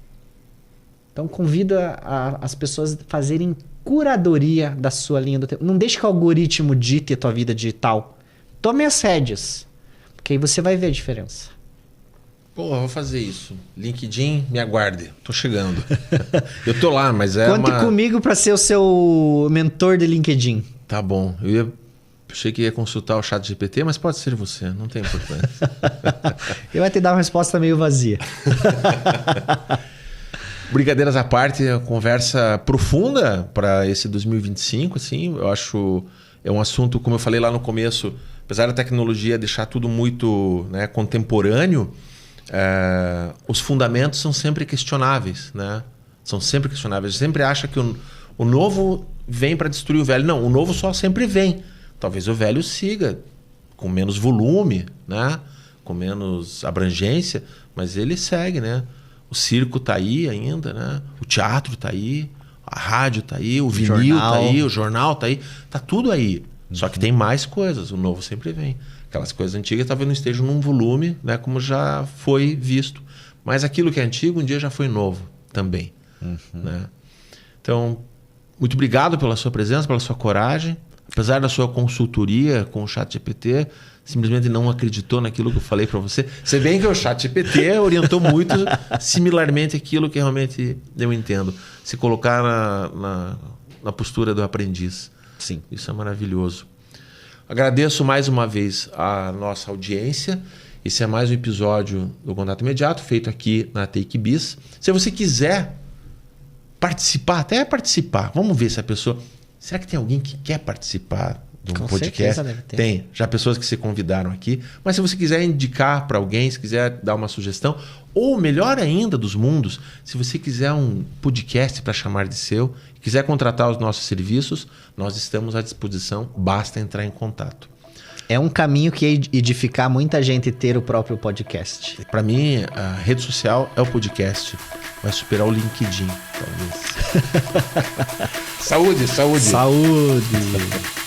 Então convida as pessoas a fazerem curadoria da sua linha do tempo. Não deixe que o algoritmo dite a tua vida digital. Tome as rédeas. Porque aí você vai ver a diferença. Pô, vou fazer isso. LinkedIn, me aguarde. Tô chegando. Eu tô lá, mas Conte comigo para ser o seu mentor de LinkedIn. Tá bom. Achei que ia consultar o ChatGPT, mas pode ser você, não tem importância. Ele vai te dar uma resposta meio vazia. Brincadeiras à parte, a conversa profunda para esse 2025, assim, eu acho é um assunto, como eu falei lá no começo, apesar da tecnologia deixar tudo muito, né, contemporâneo, os fundamentos são sempre questionáveis, né? São sempre questionáveis. Você sempre acha que o novo vem para destruir o velho. Não, o novo só sempre vem. Talvez o velho siga com menos volume, né? Com menos abrangência, mas ele segue, né? O circo tá aí ainda, né? O teatro tá aí, a rádio tá aí, o vinil tá aí, o jornal tá aí. Tá tudo aí. Só que tem mais coisas. O novo sempre vem. Aquelas coisas antigas talvez não estejam num volume, né? Como já foi visto. Mas aquilo que é antigo, um dia já foi novo também. Né? Então, muito obrigado pela sua presença, pela sua coragem. Apesar da sua consultoria com o ChatGPT, simplesmente não acreditou naquilo que eu falei para você. Se bem que o ChatGPT orientou muito similarmente aquilo que realmente eu entendo. Se colocar na postura do aprendiz. Sim. Isso é maravilhoso. Agradeço mais uma vez a nossa audiência. Esse é mais um episódio do Contato Imediato, feito aqui na Take Biz. Se você quiser participar, até participar, vamos ver se a pessoa... Será que tem alguém que quer participar de um Com podcast? certeza deve ter. Tem, já pessoas que se convidaram aqui. Mas se você quiser indicar para alguém, se quiser dar uma sugestão, ou melhor ainda dos mundos, se você quiser um podcast para chamar de seu, quiser contratar os nossos serviços, nós estamos à disposição, basta entrar em contato. É um caminho que ia edificar muita gente ter o próprio podcast. Para mim, a rede social é o podcast. Vai superar o LinkedIn, talvez. Saúde, saúde. Saúde!